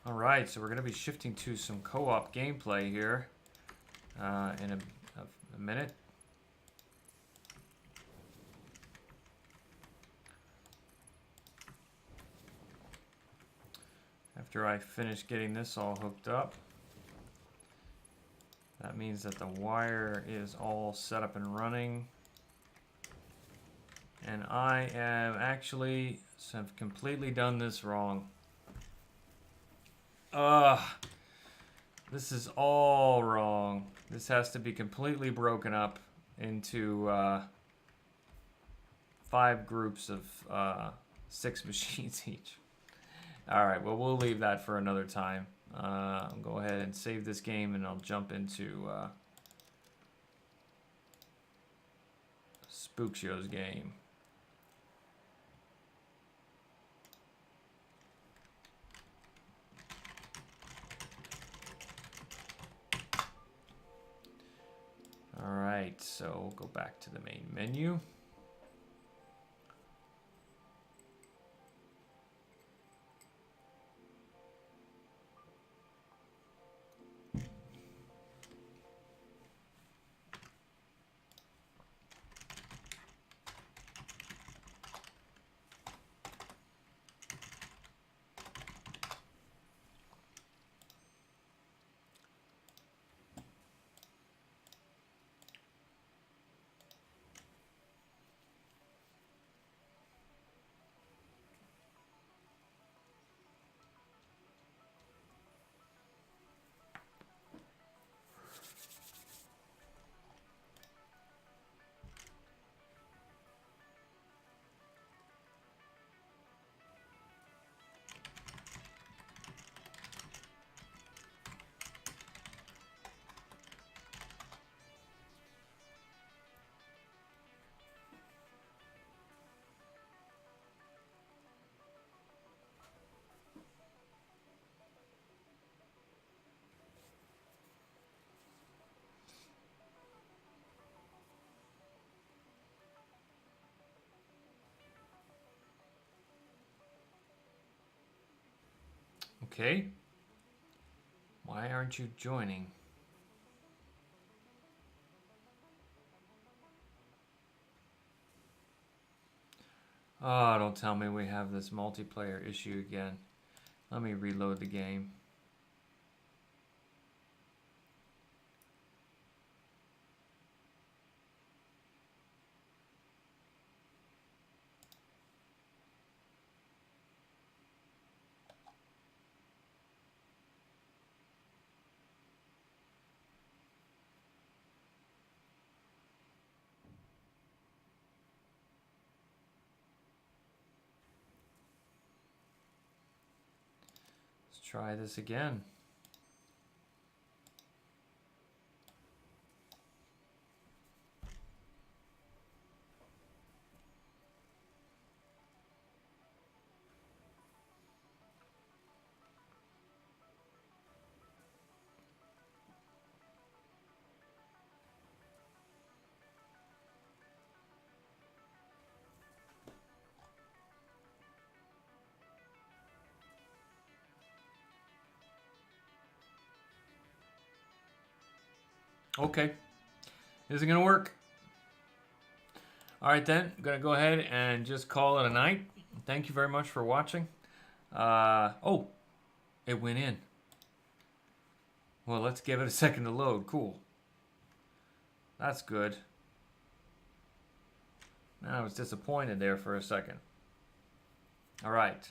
Alright, so we're going to be shifting to some co-op gameplay here in a minute. After I finish getting this all hooked up. That means that the wire is all set up and running. And I have completely done this wrong. This is all wrong. This has to be completely broken up into 5 groups of 6 machines each. Alright, well, we'll leave that for another time. I'll go ahead and save this game and I'll jump into Spook Show's game. Alright, so we'll go back to the main menu. Okay. Why aren't you joining? Oh, don't tell me we have this multiplayer issue again. Let me reload the game. Try this again. Okay. Is it going to work? All right, then. I'm going to go ahead and just call it a night. Thank you very much for watching. Oh, it went in. Well, let's give it a second to load. Cool. That's good. I was disappointed there for a second. All right.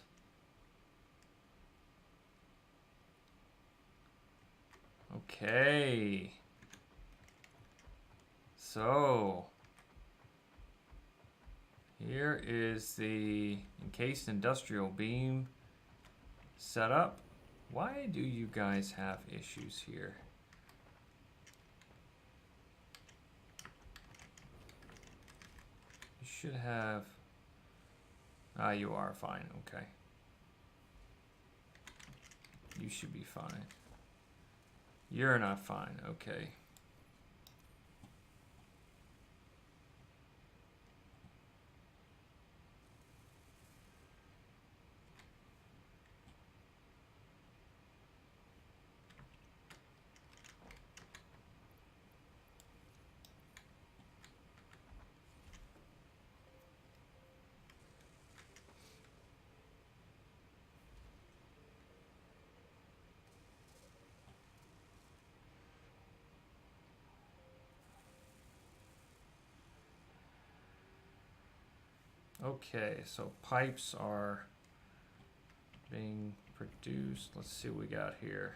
Okay. So here is the encased industrial beam setup. Why do you guys have issues here? You should have... Ah, you are fine. Okay. You should be fine. You're not fine. Okay. Okay, so pipes are being produced. Let's see what we got here.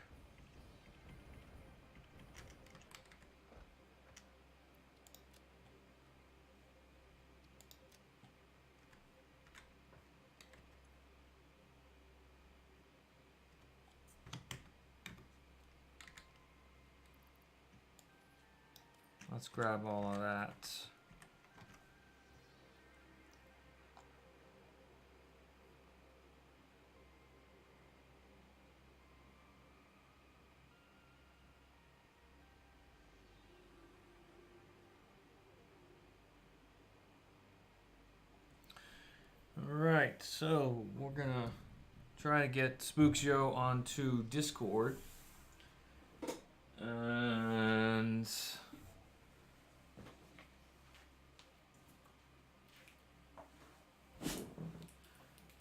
Let's grab all of that. Alright, so we're gonna try to get Spook Joe onto Discord. And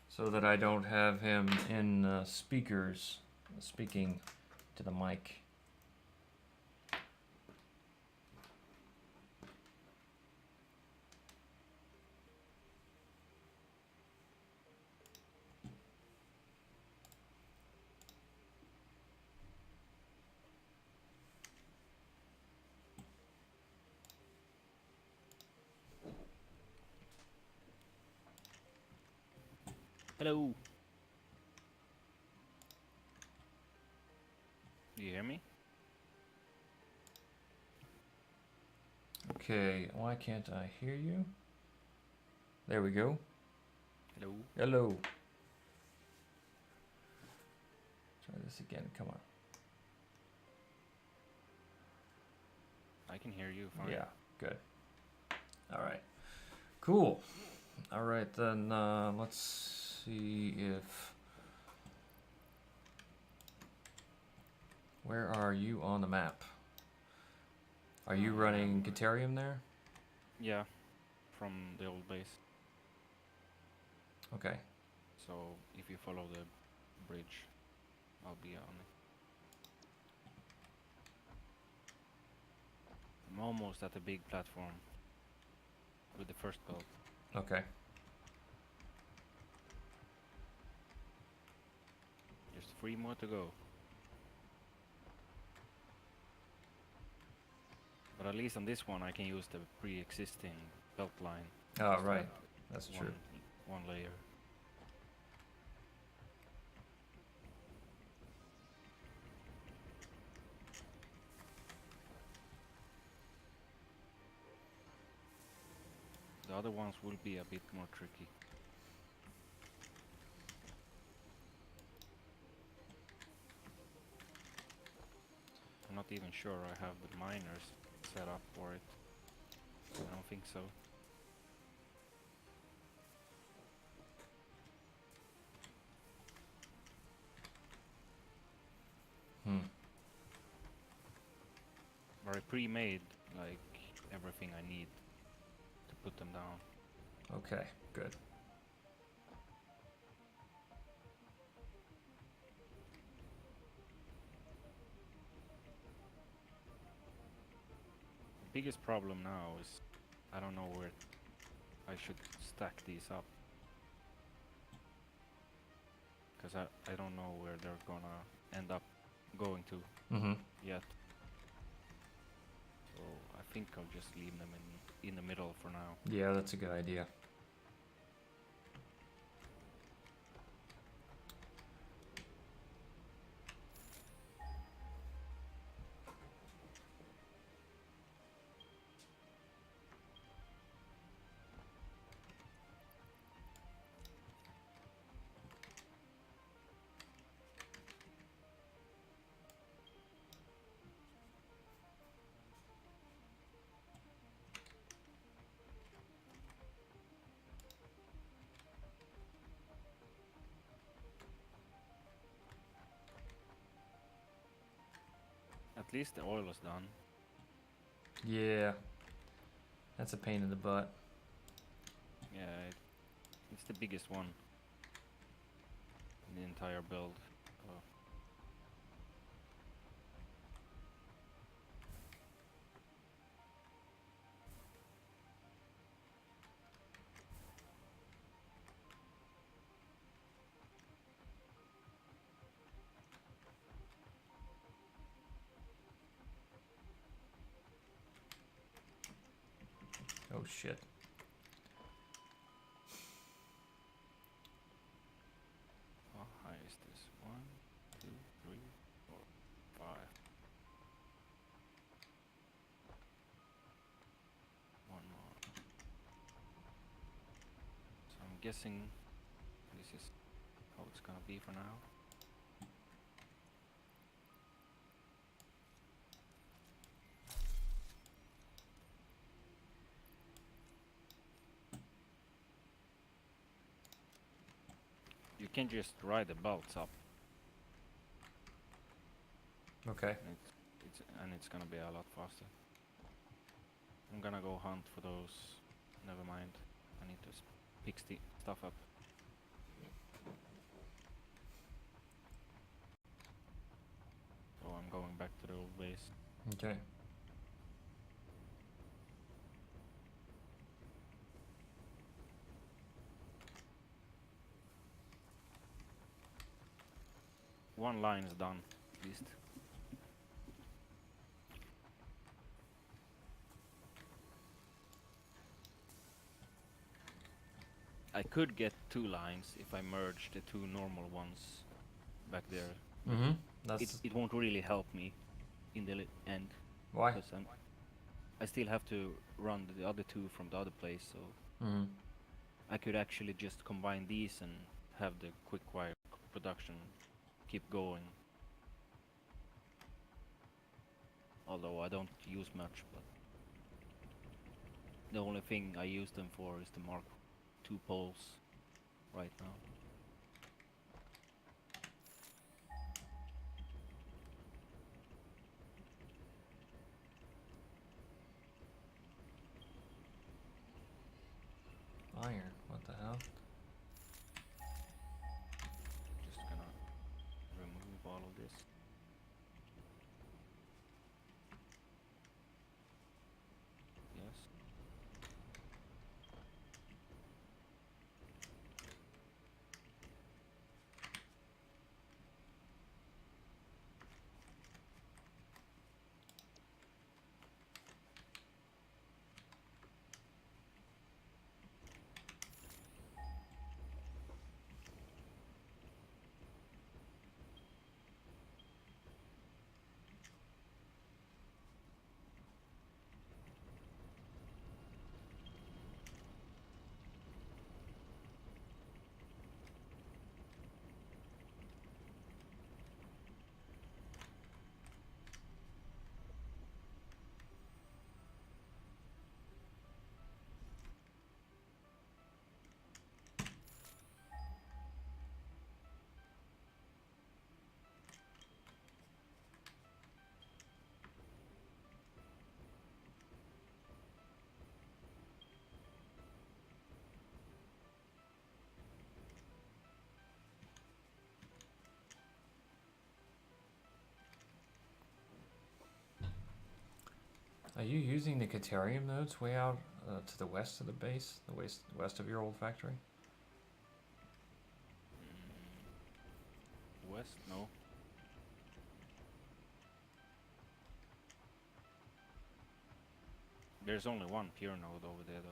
so that I don't have him in speakers speaking to the mic. Hello. Do you hear me? Okay, why can't I hear you? There we go. Hello. Hello. Try this again, come on. I can hear you fine. Yeah, good. Alright. Cool. Alright, then let's see if... Where are you on the map? Are you running Caterium there? Yeah, from the old base. Okay. So if you follow the bridge, I'll be on it. I'm almost at the big platform with the first belt. Okay. Just 3 more to go. But at least on this one I can use the pre-existing belt line. Oh, Just right. add That's true. one layer. The other ones will be a bit more tricky. I'm not even sure I have the miners set up for it. I don't think so. But I pre-made like everything I need to put them down. Okay, good. The biggest problem now is I don't know where I should stack these up. because I don't know where they're gonna end up going to Mm-hmm. yet. So I think I'll just leave them in the middle for now. Yeah, that's a good idea. At least the oil is done. Yeah. That's a pain in the butt. Yeah, it's the biggest one in the entire build. Oh. Oh shit. How high is this? 1, 2, 3, 4, 5. One more. So I'm guessing this is how it's gonna be for now. You can just ride the belts up, Okay. and it's gonna be a lot faster. I'm gonna go hunt for those. Never mind. I need to pick stuff up. So I'm going back to the old base. Okay. One line is done, at least. I could get 2 lines if I merge the 2 normal ones back there. Mm-hmm. It, That's it won't really help me in the end, why. because I still have to run the other 2 from the other place, so Mm-hmm. I could actually just combine these and have the quick wire production keep going. Although I don't use much, but the only thing I use them for is the Mark II poles right now. Iron. What the hell? Just gonna remove all of this. Yes. Are you using the Caterium nodes way out to the west of the base? The west of your old factory? west? No. There's only one pure node over there though.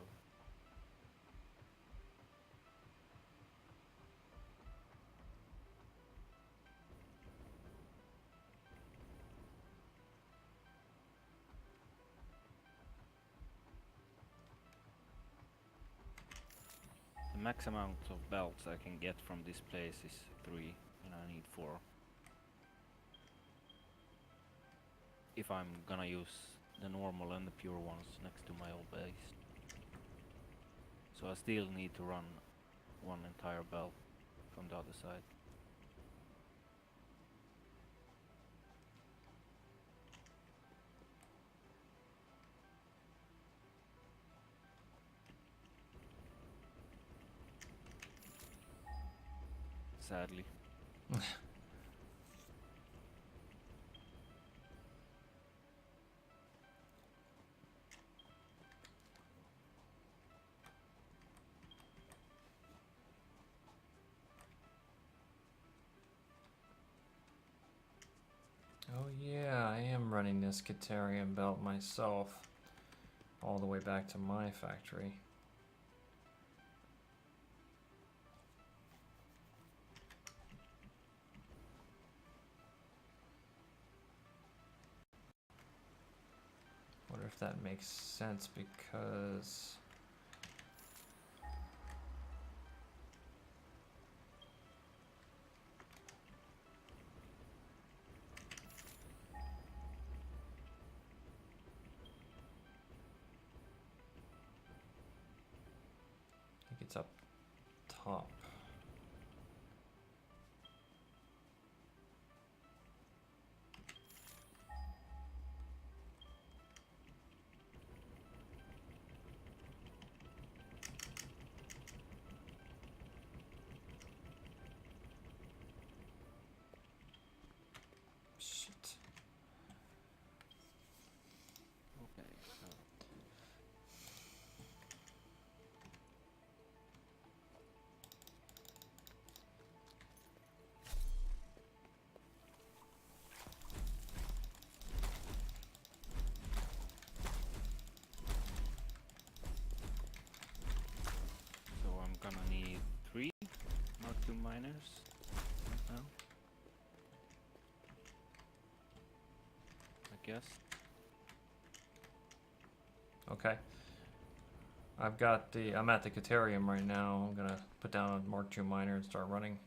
The max amount of belts I can get from this place is 3, and I need 4. If I'm gonna use the normal and the pure ones next to my old base. So I still need to run one entire belt from the other side. Sadly. Oh yeah, I am running this Katarian belt myself. All the way back to my factory. Wonder if that makes sense because... I think it's up top. Shit. Okay, so I'm gonna need 3 Mark II miners right now. I guess. Okay. I'm at the Catarium right now. I'm gonna put down a Mark II miner and start running.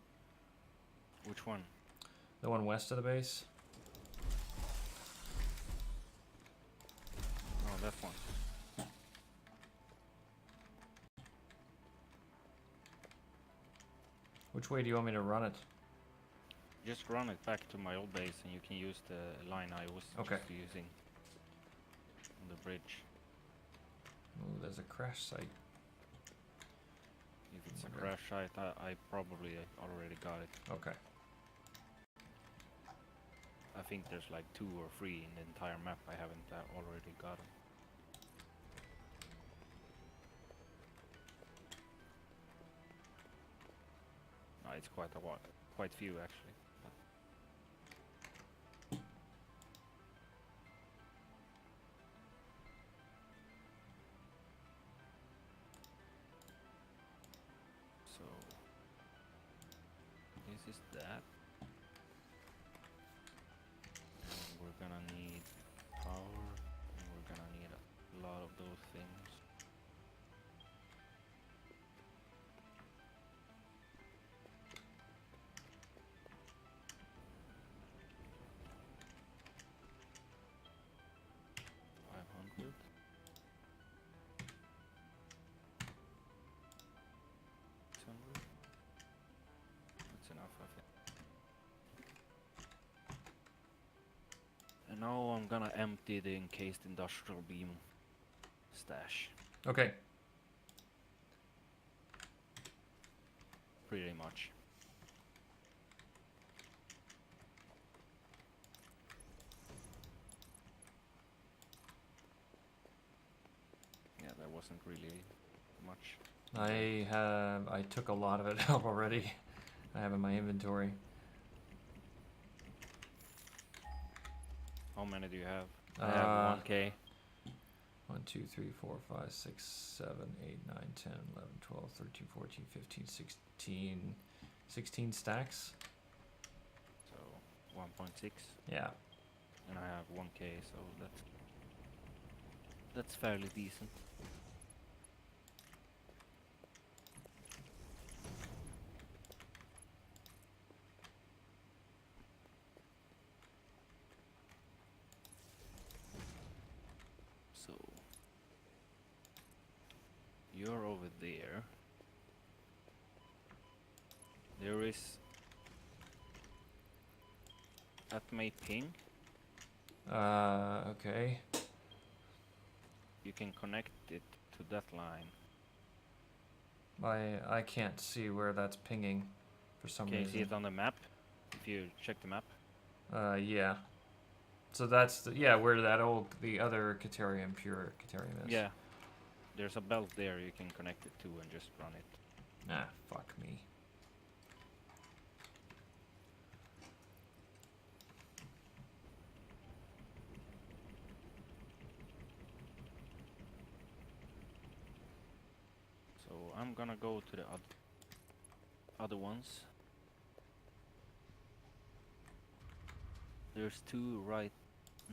Which one? The one west of the base. Oh, that one. Which way do you want me to run it? Just run it back to my old base and you can use the line I was Okay. just using on the bridge. Ooh, there's a crash site. If it's a Okay. crash site, I probably already got it. Okay. I think there's like 2 or 3 in the entire map I haven't already gotten. No, it's quite a lot, quite few actually. But so this is that. And we're gonna need power, and we're gonna need a lot of those things. That's enough, I think. And now I'm gonna empty the encased industrial beam stash. Okay. Pretty much. Yeah, there wasn't really much. I took a lot of it out already. I have in my inventory. How many do you have? I have 1K. 1, 2, 3, 4, 5, 6, 7, 8, 9, 10, 11, 12, 13, 14, 15, 16. 16 stacks? So 1.6. Yeah. And I have 1K, so that's fairly decent. So you're over there. There is at my ping. Okay. You can connect it to that line. I can't see where that's pinging for some Can you reason. see it on the map? If you check the map. Yeah. So that's where the other Caterium, pure Caterium is. Yeah. There's a belt there you can connect it to and just run it. Nah, fuck me. So I'm gonna go to the other ones. There's two right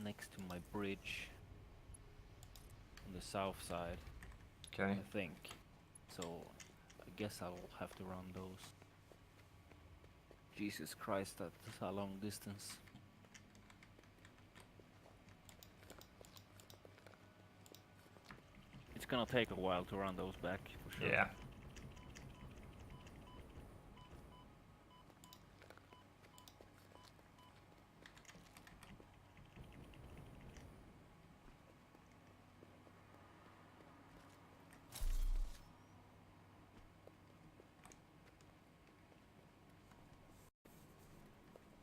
next to my bridge on the south side, Okay. I think. So I guess I'll have to run those. Jesus Christ, that's a long distance. It's gonna take a while to run those back, for sure. Yeah.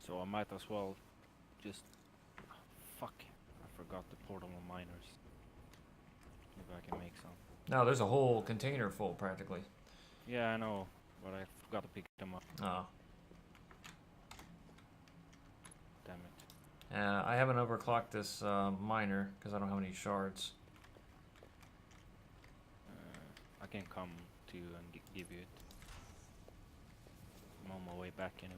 So I might as well just... Fuck, I forgot the portable miners. Maybe I can make some. No, there's a whole container full practically. Yeah, I know, but I forgot to pick them up. Oh. Damn it. I haven't overclocked this miner because I don't have any shards. I can come to you and give you it. I'm on my way back anyway.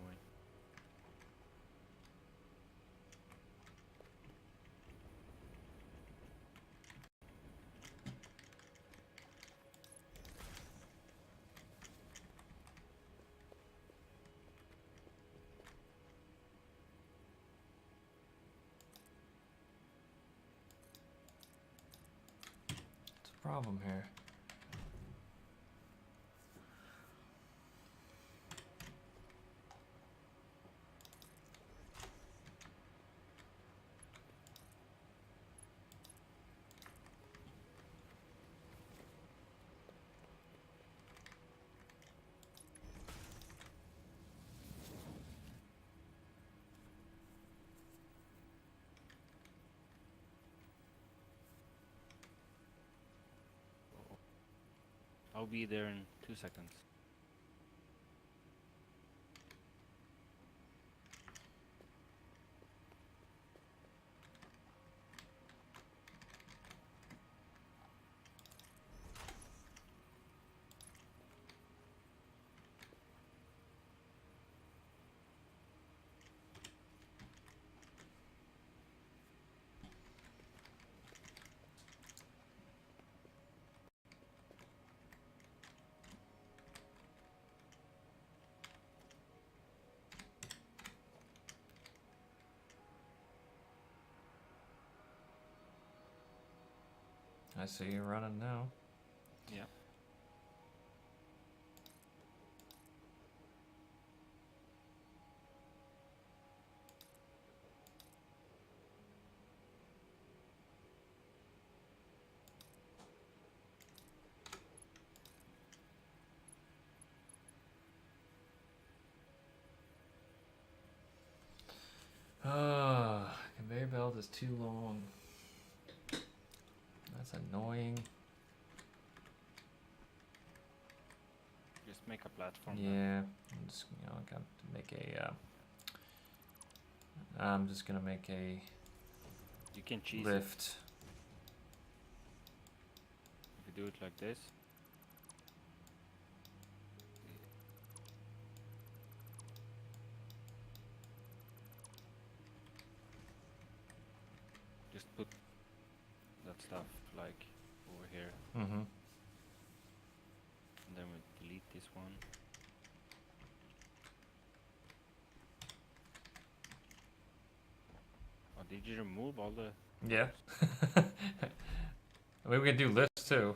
What's the problem here? I'll be there in 2 seconds. I see you running now. Yeah. Conveyor belt is too long. That's annoying. Just make a platform. Yeah, I'm just got to make a. I'm just gonna make a You can cheese it. lift. If you do it like this. Just put that stuff like over here. Mm-hmm. And then we delete this one. Oh, did you remove all the... Yeah. I mean, we can do lifts too.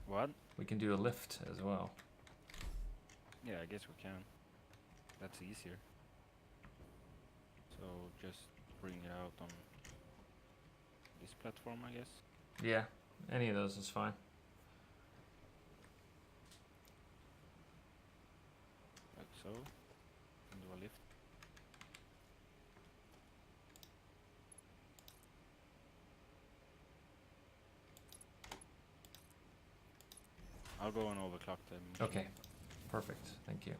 What? We can do a lift as well. Yeah, I guess we can. That's easier. So just bring it out on this platform, I guess. Yeah, any of those is fine. Like so. And do a lift. I'll go and overclock the machine. Okay, perfect. Thank you.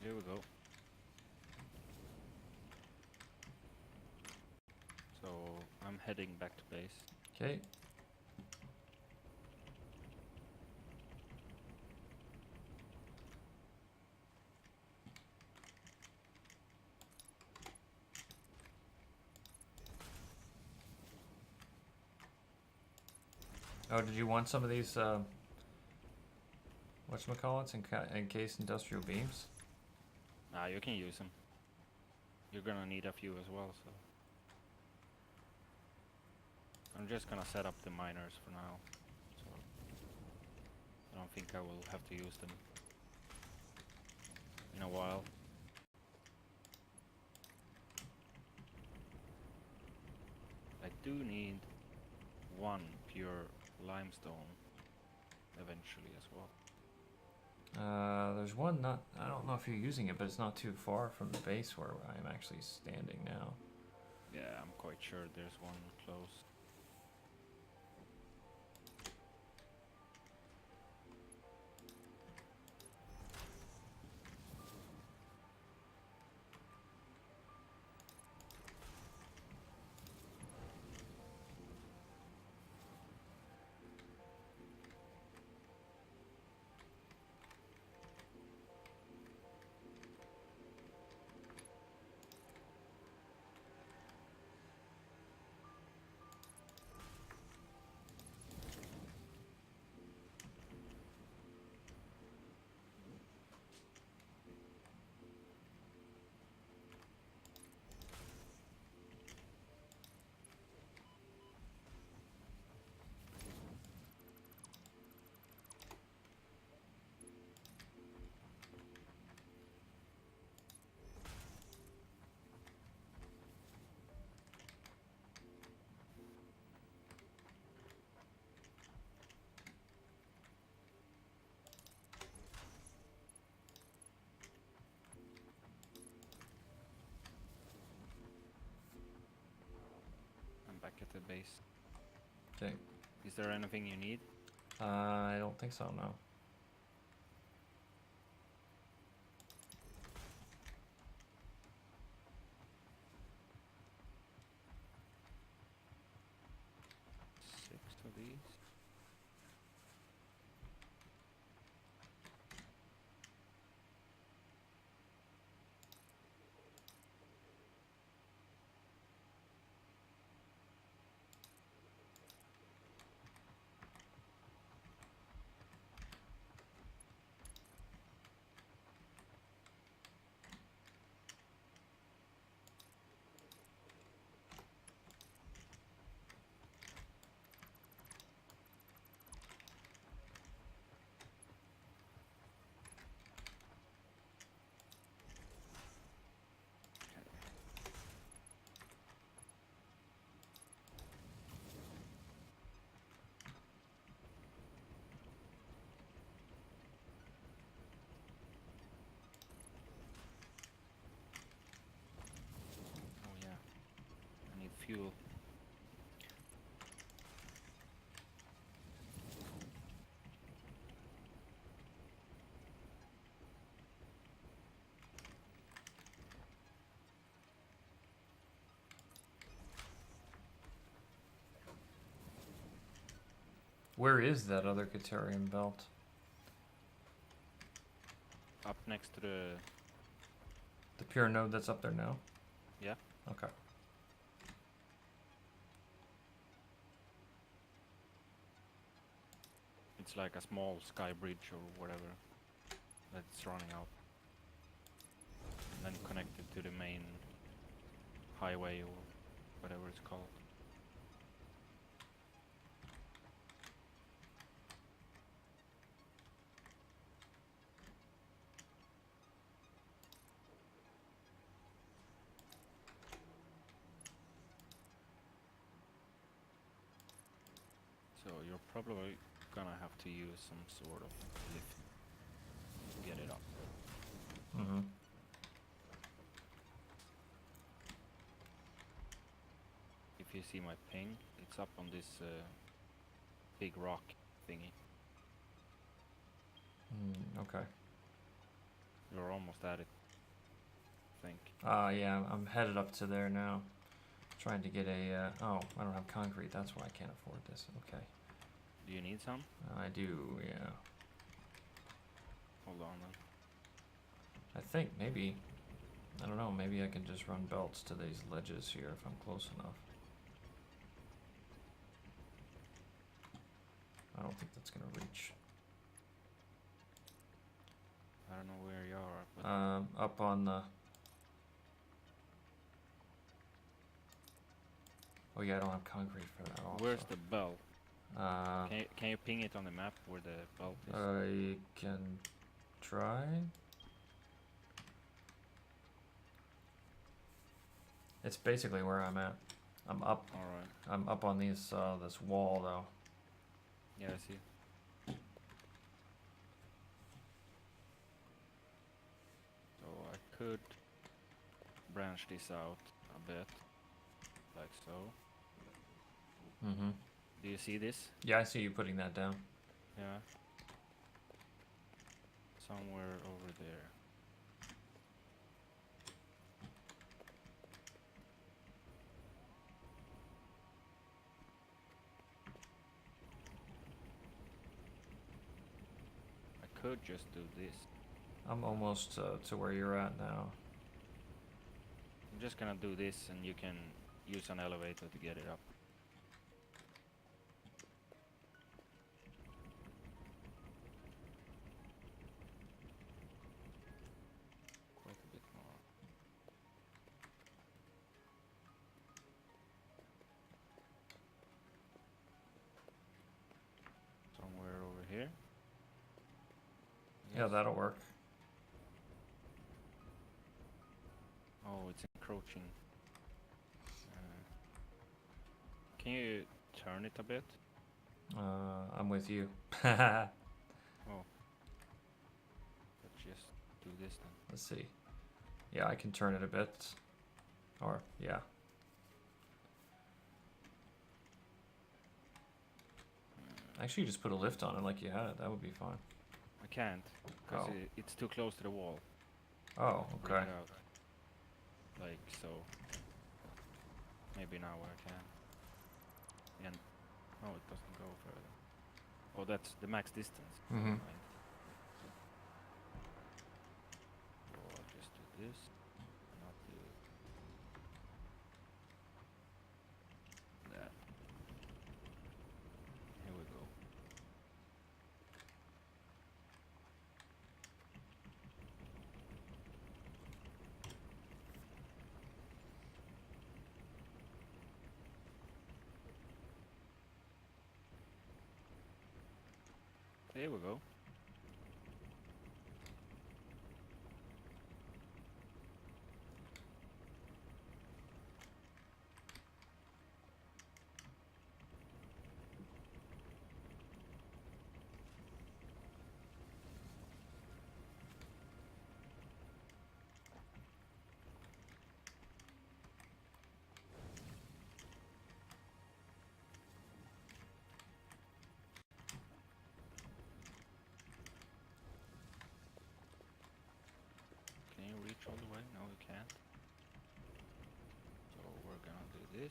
Here we go. So I'm heading back to base. Okay. Oh, did you want some of these, whatchamacallits, encased industrial beams? Nah, you can use them. You're gonna need a few as well, so... I'm just gonna set up the miners for now. So... I don't think I will have to use them in a while. I do need one pure limestone eventually as well. There's one not, I don't know if you're using it, but it's not too far from the base where I'm actually standing now. Yeah, I'm quite sure there's one close. I'm back at the base. Okay. Is there anything you need? I don't think so, no. Six of these. fuel. Where is that other Caterium belt? Up next to the... The pure node that's up there now? Yeah. Okay. It's like a small sky bridge or whatever that's running out. And then connected to the main highway or whatever it's called. So you're probably gonna have to use some sort of lift to get it up. Mm-hmm. If you see my ping, it's up on this big rock thingy. Okay. You're almost at it, I think. Yeah, I'm headed up to there now. Trying to get a, oh, I don't have concrete. That's why I can't afford this. Okay. Do you need some? I do, yeah. Hold on then. I think maybe, I don't know, maybe I can just run belts to these ledges here if I'm close enough. I don't think that's gonna reach. I don't know where you are, but Up on the... Oh yeah, I don't have concrete for that also. where's the bell? Uh, Can you ping it on the map where the belt is? I can try. It's basically where I'm at. I'm up. Alright. I'm up on these this wall though. Yeah, I see. So I could branch this out a bit, like so. Mm-hmm. Do you see this? Yeah, I see you putting that down. Yeah. Somewhere over there. I could just do this. I'm almost to where you're at now. I'm just gonna do this and you can use an elevator to get it up. Quite a bit more. Somewhere over here. Yeah, Yes. that'll work. Oh, it's encroaching. Can you turn it a bit? I'm with you. Oh. Let's just do this then. Let's see. Yeah, I can turn it a bit. Or, yeah. Actually, just put a lift on it like you had. That would be fine. I can't, because Oh. it's too close to the wall. Oh, to bring okay. it out. Like so. Maybe now I can. And oh, it doesn't go further. Oh, that's the max distance. Mm-hmm. Never mind. So I'll just do this. And I'll do that. Here we go. There we go. this.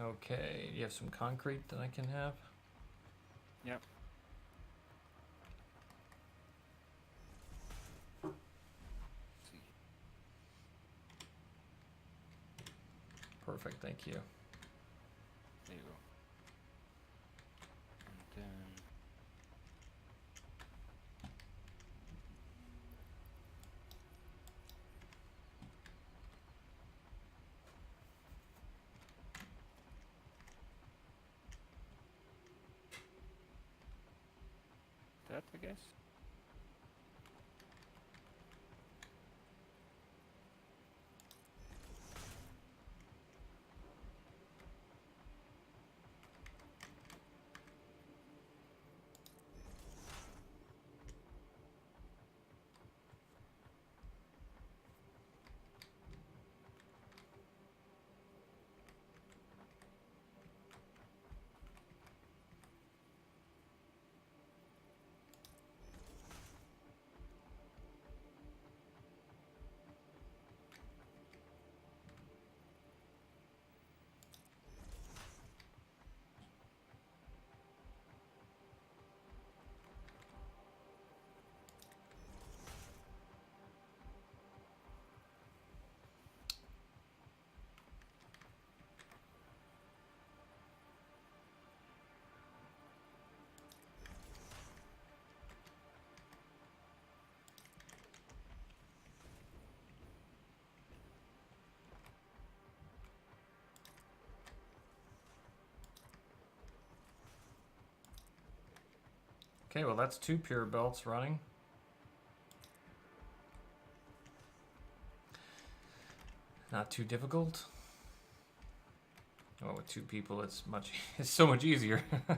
Okay, you have some concrete that I can have? Yep. See. Perfect, thank you. There you go. And then that, I guess. Okay, well that's 2 pure belts running. Not too difficult. Oh, with 2 people, it's so much easier. Yeah.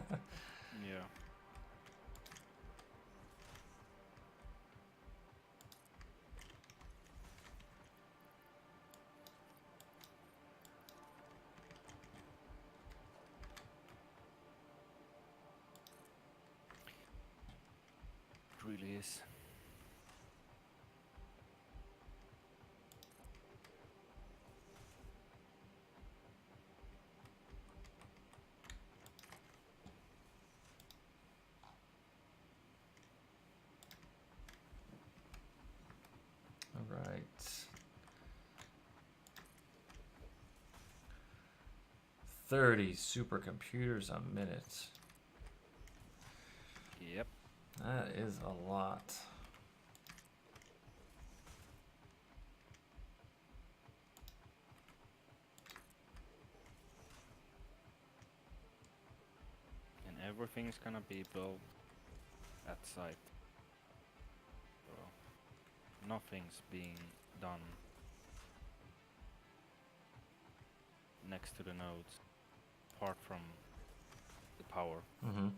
It really is. All right. 30 supercomputers a minute. Yep. That is a lot. And everything's gonna be built at site. So nothing's being done next to the nodes apart from the power. Mm-hmm.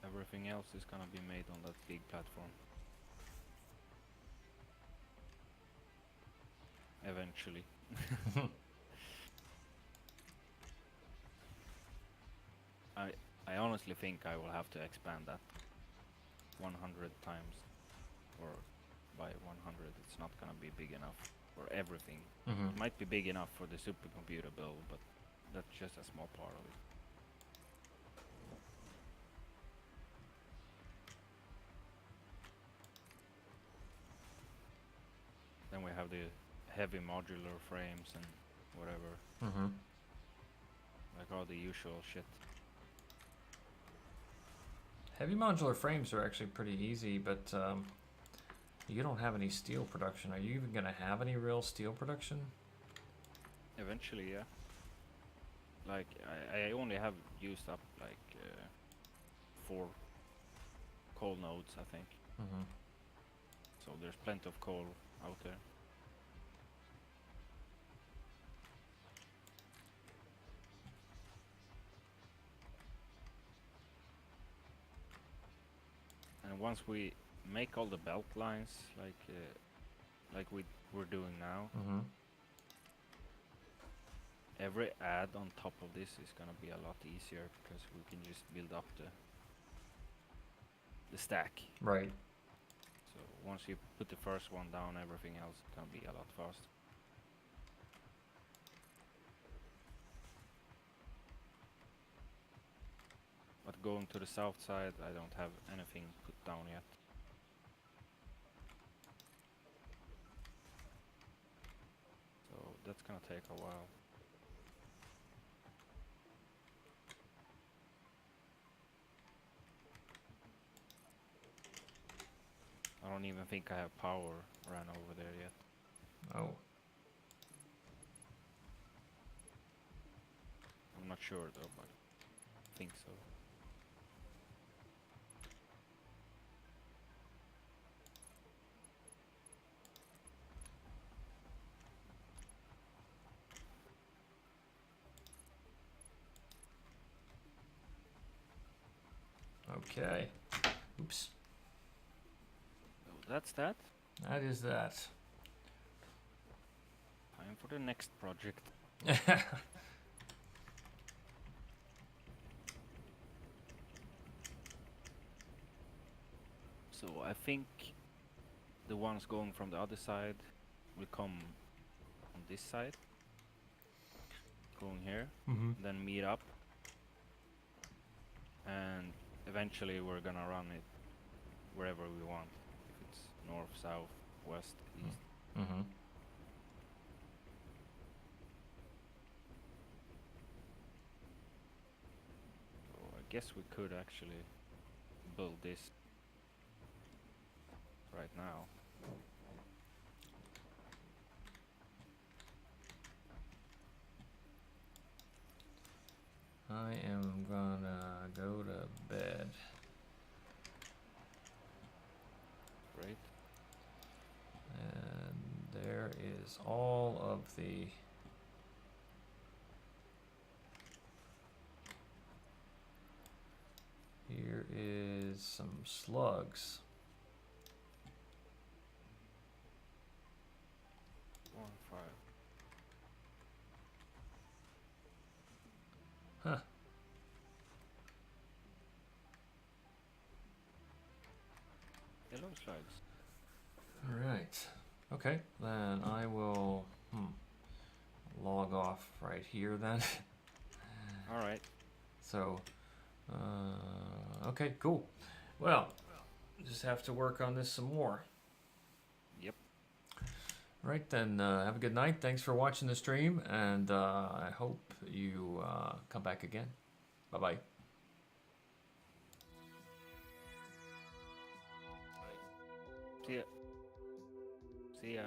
Everything else is gonna be made on that big platform. Eventually. I honestly think I will have to expand that 100 times, or by 100 it's not gonna be big enough for everything. Mm-hmm. It might be big enough for the supercomputer build, but that's just a small part of it. Then we have the heavy modular frames and whatever, Mm-hmm. like all the usual shit. Heavy modular frames are actually pretty easy, but you don't have any steel production. Are you even going to have any real steel production? Eventually, yeah. like I only have used up like 4 coal nodes, I think. Mm-hmm. So there's plenty of coal out there. And once we make all the belt lines, like we're doing now, Mm-hmm. every add on top of this is gonna be a lot easier because we can just build up the stack. Right. So once you put the first one down, everything else is gonna be a lot faster. But going to the south side, I don't have anything put down yet. So that's gonna take a while. I don't even think I have power ran over there yet. Oh. I'm not sure though, but I think so. Okay. Oops. So that's that. That is that. Time for the next project. So I think the ones going from the other side will come on this side, going here, Mm-hmm. then meet up, and eventually we're gonna run it wherever we want. If it's north, south, west, east. Mm-hmm. So I guess we could actually build this right now. I am gonna go to bed. Great. And there is all of the here is some slugs. 1, 5. Huh. Yellow slugs. All right. Okay, then I will log off right here then. All right. So, okay, cool. Well, just have to work on this some more. Yep. Right then, have a good night. Thanks for watching the stream, and I hope you come back again. Bye bye. See ya. See ya.